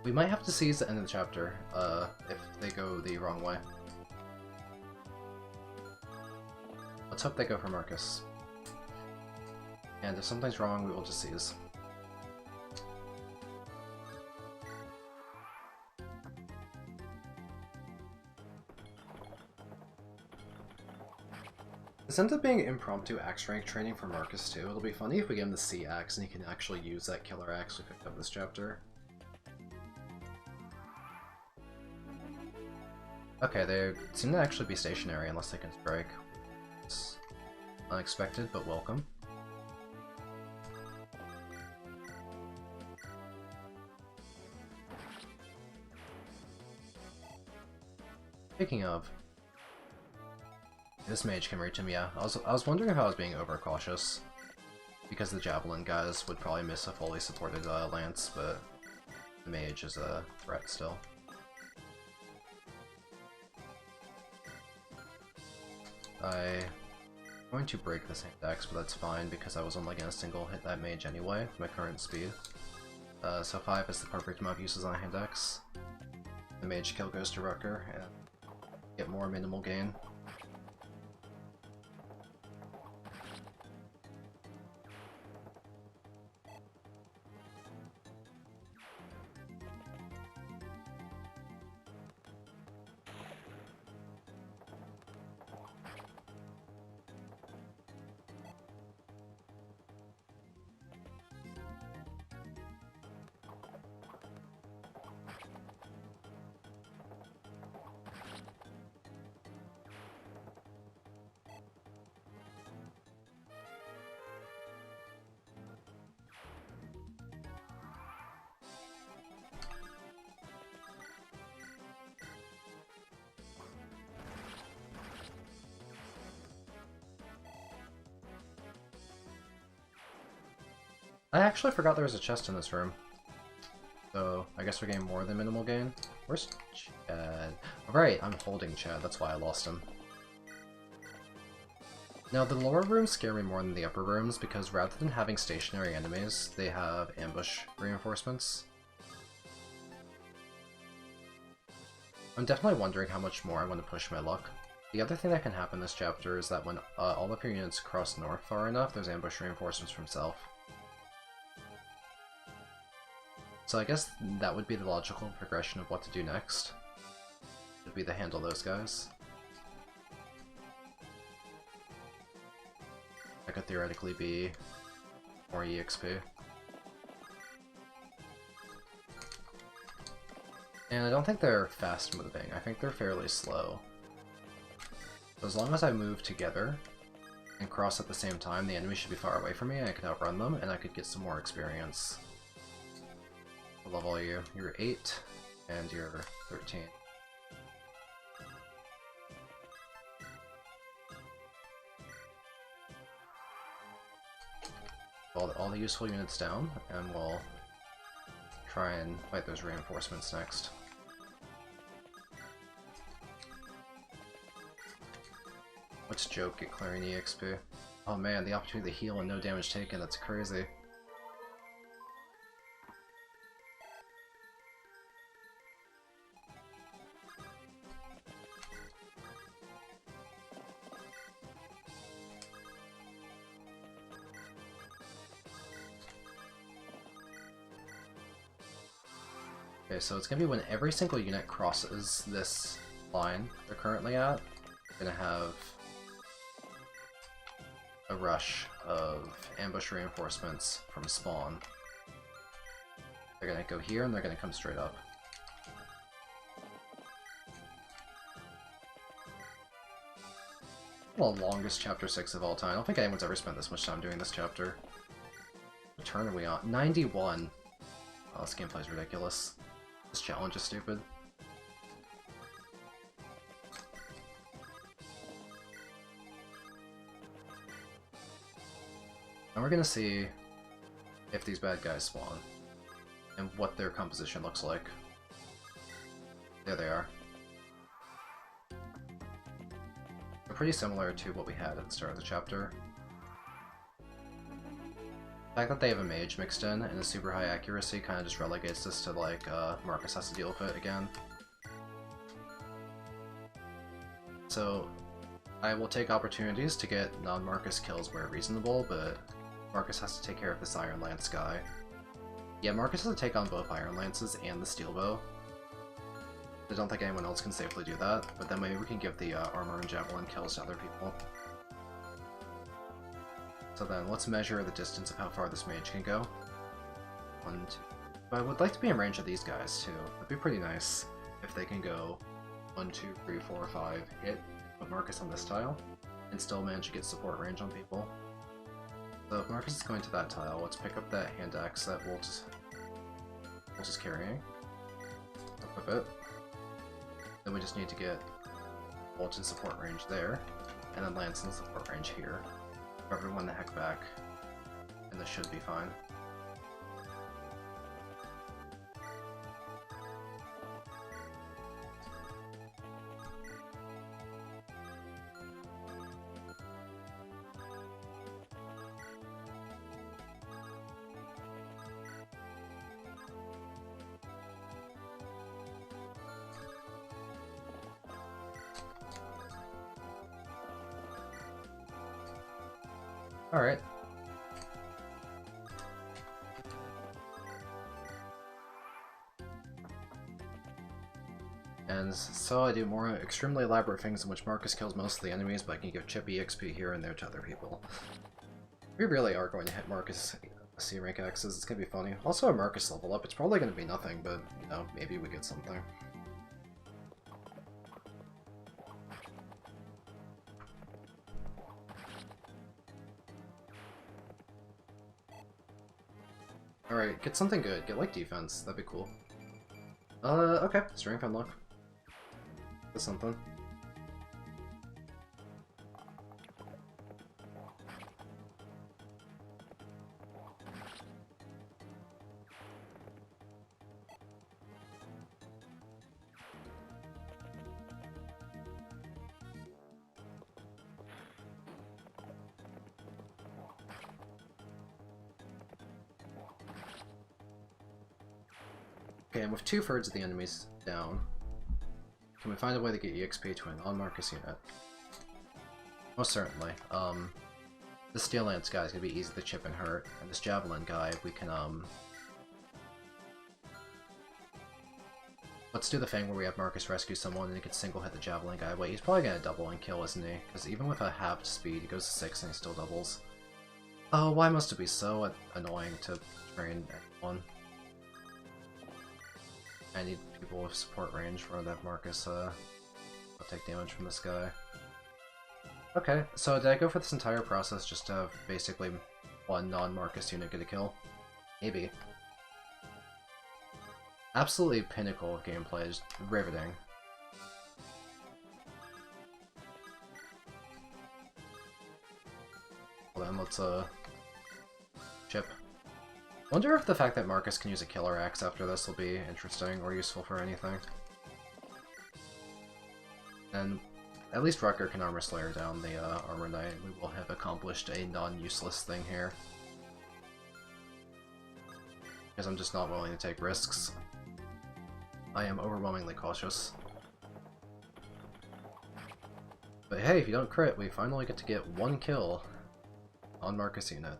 We might have to seize the end of the chapter, if they go the wrong way. Let's hope they go for Marcus. And if something's wrong, we will just seize. This ends up being impromptu axe rank training for Marcus too. It'll be funny if we get him the C axe and he can actually use that killer axe we picked up this chapter. Okay, they seem to actually be stationary unless they can strike. It's unexpected, but welcome. Speaking of, this mage can reach him, yeah. I was wondering if I was being overcautious, because the javelin guys would probably miss a fully supported lance, but the mage is a threat still. I'm going to break this hand axe, but that's fine because I was only going to single hit that mage anyway with my current speed. So 5 is the perfect amount of uses on a hand axe. The mage kill goes to Rucker and get more minimal gain. I actually forgot there was a chest in this room. So, I guess we're getting more than minimal gain. Where's Chad? Right, I'm holding Chad, that's why I lost him. Now, the lower rooms scare me more than the upper rooms, because rather than having stationary enemies, they have ambush reinforcements. I'm definitely wondering how much more I want to push my luck. The other thing that can happen this chapter is that when all of your units cross north far enough, there's ambush reinforcements from south. So I guess that would be the logical progression of what to do next. Would be to handle those guys. That could theoretically be more EXP. And I don't think they're fast moving, I think they're fairly slow. So as long as I move together and cross at the same time, the enemy should be far away from me and I can outrun them and I could get some more experience. What level are you? You're 8 and you're 13. All the useful units down, and we'll try and fight those reinforcements next. What's joke at clearing EXP? Oh man, the opportunity to heal and no damage taken, that's crazy. Okay, so it's going to be when every single unit crosses this line they're currently at, we're going to have a rush of ambush reinforcements from spawn. They're going to go here and they're going to come straight up. Well, longest chapter 6 of all time. I don't think anyone's ever spent this much time doing this chapter. What turn are we on? 91! Oh, this gameplay's ridiculous. This challenge is stupid. And we're gonna see if these bad guys spawn, and what their composition looks like. There they are. They're pretty similar to what we had at the start of the chapter. The fact that they have a mage mixed in and a super high accuracy kind of just relegates this to like, Marcus has to deal with it again. So, I will take opportunities to get non-Marcus kills where reasonable, but Marcus has to take care of this Iron Lance guy. Yeah, Marcus has to take on both Iron Lances and the Steel Bow. I don't think anyone else can safely do that, but then maybe we can give the Armor and Javelin kills to other people. So then, let's measure the distance of how far this mage can go. 1, 2... But I would like to be in range of these guys, too. That'd be pretty nice if they can go 1, 2, 3, 4, 5, hit, put Marcus on this tile, and still manage to get support range on people. So if Marcus is going to that tile, let's pick up that hand axe that Wolt's is carrying. Equip it. Then we just need to get Wolt in support range there, and then Lance in support range here. For everyone the heck back, and this should be fine. Alright. And so I do more extremely elaborate things in which Marcus kills most of the enemies, but I can give Chip EXP here and there to other people. We really are going to hit Marcus C rank X's, it's gonna be funny. Also a Marcus level up, it's probably gonna be nothing, but, you know, maybe we get something. Alright, get something good. Get, like, defense. That'd be cool. Okay. Strength unlock. That's something. Okay, and with 2/3 of the enemies down, can we find a way to get EXP to a non-Marcus unit? Most certainly. This Steel Lance guy is gonna be easy to chip and hurt, and this Javelin guy, we can, let's do the thing where we have Marcus rescue someone and he can single hit the Javelin guy. Wait, he's probably gonna double and kill, isn't he? Because even with a halved speed, he goes to 6 and he still doubles. Oh, why must it be so annoying to train everyone? I need people with support range for that Marcus, will take damage from this guy. Okay, so did I go for this entire process just to have basically one non-Marcus unit get a kill? Maybe. Absolutely pinnacle of gameplay, just riveting. Well then, let's, chip. Wonder if the fact that Marcus can use a killer axe after this will be interesting or useful for anything. And at least Rucker can Armor Slayer down the Armor Knight. We will have accomplished a non-useless thing here. Because I'm just not willing to take risks. I am overwhelmingly cautious. But hey, if you don't crit, we finally get to get 1 kill on Marcus unit.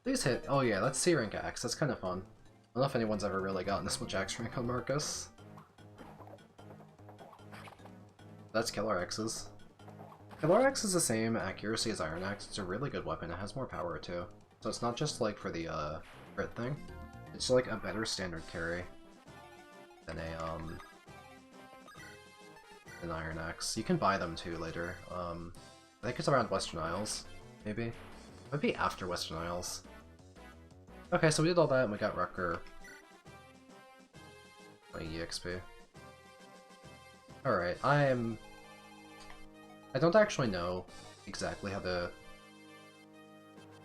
Please hit. Oh yeah, that's C rank axe. That's kind of fun. I don't know if anyone's ever really gotten this much axe rank on Marcus. That's Killer Axes. Killer Axe is the same accuracy as Iron Axe. It's a really good weapon. It has more power too. So it's not just like for the crit thing. It's like a better standard carry than a an Iron Axe. You can buy them too later. I think it's around Western Isles, maybe. It would be after Western Isles. Okay, so we did all that and we got Rucker 20 EXP. Alright, I don't actually know exactly how the...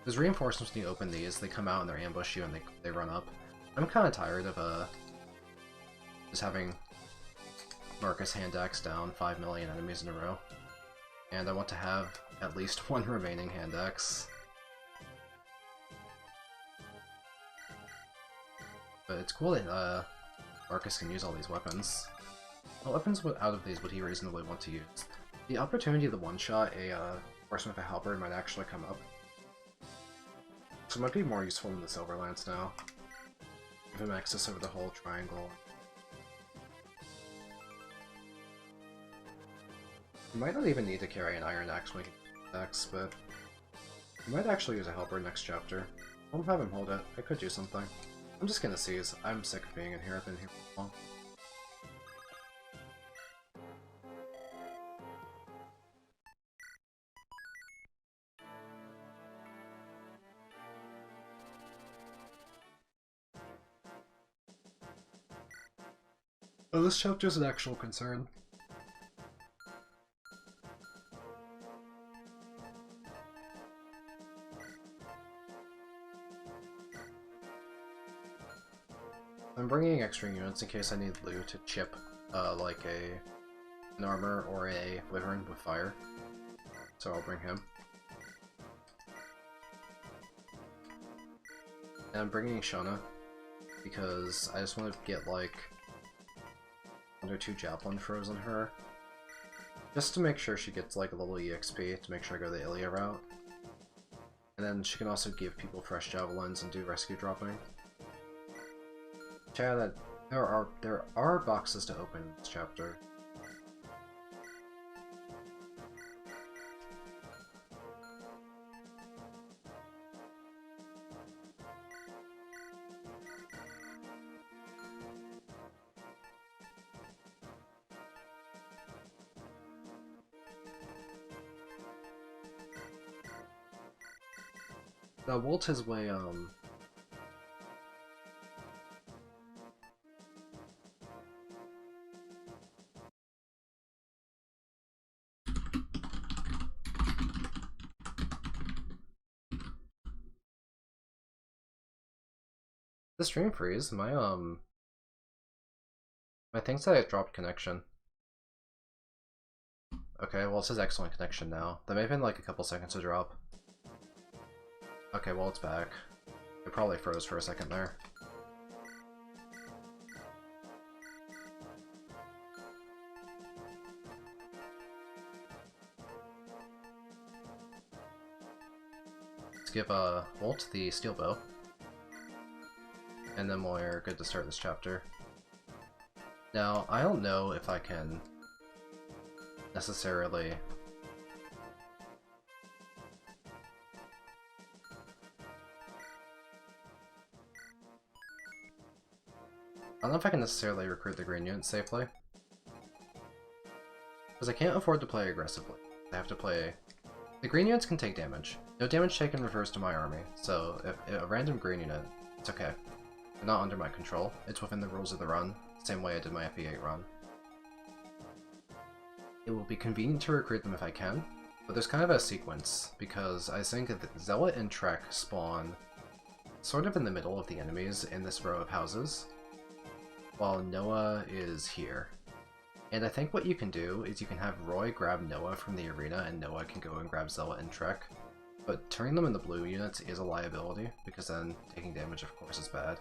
There's reinforcements when you open these, they come out and they ambush you and they run up. I'm kind of tired of just having Marcus hand axe down 5 million enemies in a row. And I want to have at least 1 remaining hand axe. But it's cool that Marcus can use all these weapons. What weapons out of these would he reasonably want to use? The opportunity to one-shot a horseman with a halberd might actually come up. So it might be more useful than the Silver Lance now. Give him access over the whole triangle. You might not even need to carry an Iron Axe when you get an axe, but I might actually use a helper next chapter. I won't have him hold it. I could do something. I'm just gonna seize. I'm sick of being in here. I've been here for long. Oh, this chapter's an actual concern. I'm bringing extra units in case I need loot to chip, like an armor or a wyvern with fire. So I'll bring him. And I'm bringing Shona because I just want to get like 1 or 2 javelin throws on her, just to make sure she gets like a little EXP to make sure I go the Ilia route. And then she can also give people fresh javelins and do rescue dropping. Chad, there are boxes to open in this chapter. Now, Walt his way, the stream freeze, my thing said it dropped connection. Okay, well it says excellent connection now. That may have been like a couple seconds to drop. Okay, well it's back. It probably froze for a second there. Let's give Walt the steel bow. And then we're good to start this chapter. Now, I don't know if I can necessarily I don't know if I can necessarily recruit the green units safely. Because I can't afford to play aggressively. I have to play... The green units can take damage. No damage taken refers to my army, so if a random green unit, it's okay. They're not under my control. It's within the rules of the run, same way I did my FE8 run. It will be convenient to recruit them if I can, but there's kind of a sequence, because I think that Zealot and Trek spawn sort of in the middle of the enemies in this row of houses, while Noah is here. And I think what you can do is you can have Roy grab Noah from the arena and Noah can go and grab Zealot and Trek. But turning them into blue units is a liability, because then taking damage of course is bad.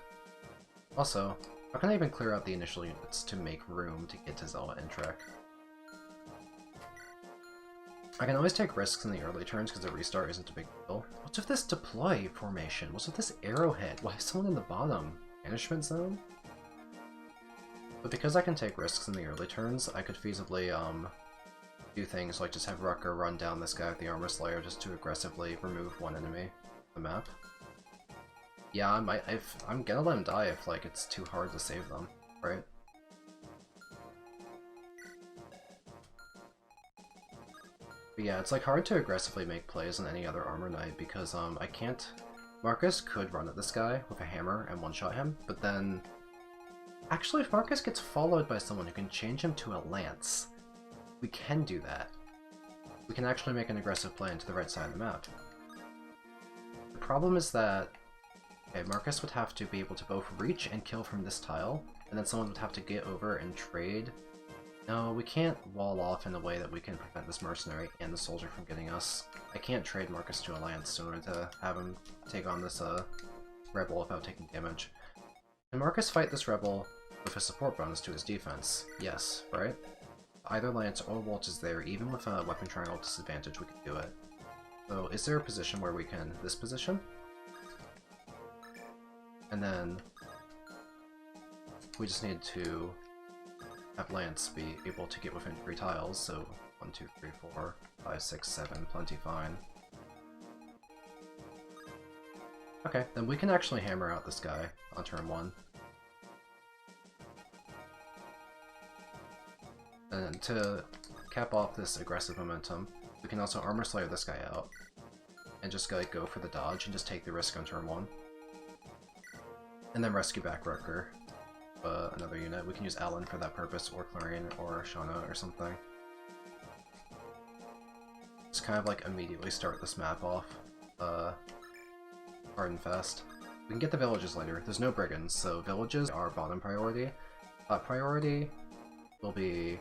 Also, how can I even clear out the initial units to make room to get to Zealot and Trek? I can always take risks in the early turns because the restart isn't a big deal. What's with this deploy formation? What's with this arrowhead? Why is someone in the bottom? Banishment zone? But because I can take risks in the early turns, I could feasibly do things like just have Rucker run down this guy with the Armor Slayer just to aggressively remove one enemy from the map. Yeah, I'm gonna let him die if like it's too hard to save them, right? But yeah, it's like hard to aggressively make plays on any other Armor Knight because I can't... Marcus could run at this guy with a hammer and one-shot him, but then... Actually, if Marcus gets followed by someone who can change him to a lance, we can do that. We can actually make an aggressive play into the right side of the map. The problem is that okay, Marcus would have to be able to both reach and kill from this tile, and then someone would have to get over and trade. No, we can't wall off in a way that we can prevent this mercenary and the soldier from getting us. I can't trade Marcus to a lance in order to have him take on this rebel without taking damage. Can Marcus fight this rebel with a support bonus to his defense? Yes, right? Either Lance or Walt is there, even with a weapon triangle disadvantage, we can do it. So, is there a position where we can... this position? And then... we just need to have Lance be able to get within 3 tiles, so 1, 2, 3, 4, 5, 6, 7, plenty fine. Okay, then we can actually hammer out this guy on turn 1. And to cap off this aggressive momentum, we can also Armor Slayer this guy out. And just like, go for the dodge and just take the risk on turn 1. And then rescue back Rutger. Another unit. We can use Alan for that purpose, or Clarion, or Shauna, or something. Just kind of like immediately start this map off. Hard and fast. We can get the villages later. There's no brigands, so villages are bottom priority. Top priority will be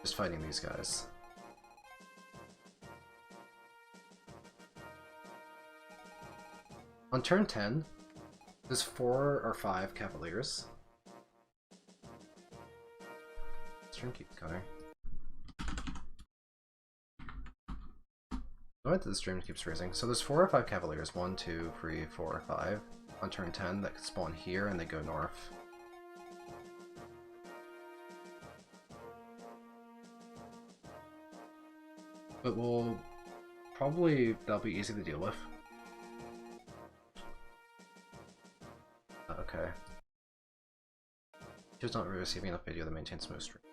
just fighting these guys. On turn 10, there's 4 or 5 Cavaliers. Stream keeps going. What the stream keeps freezing. So there's 4 or 5 Cavaliers. 1, 2, 3, 4, 5 on turn 10 that could spawn here and they go north. But that'll be easy to deal with. Okay. Just not receiving enough video to maintain smooth stream.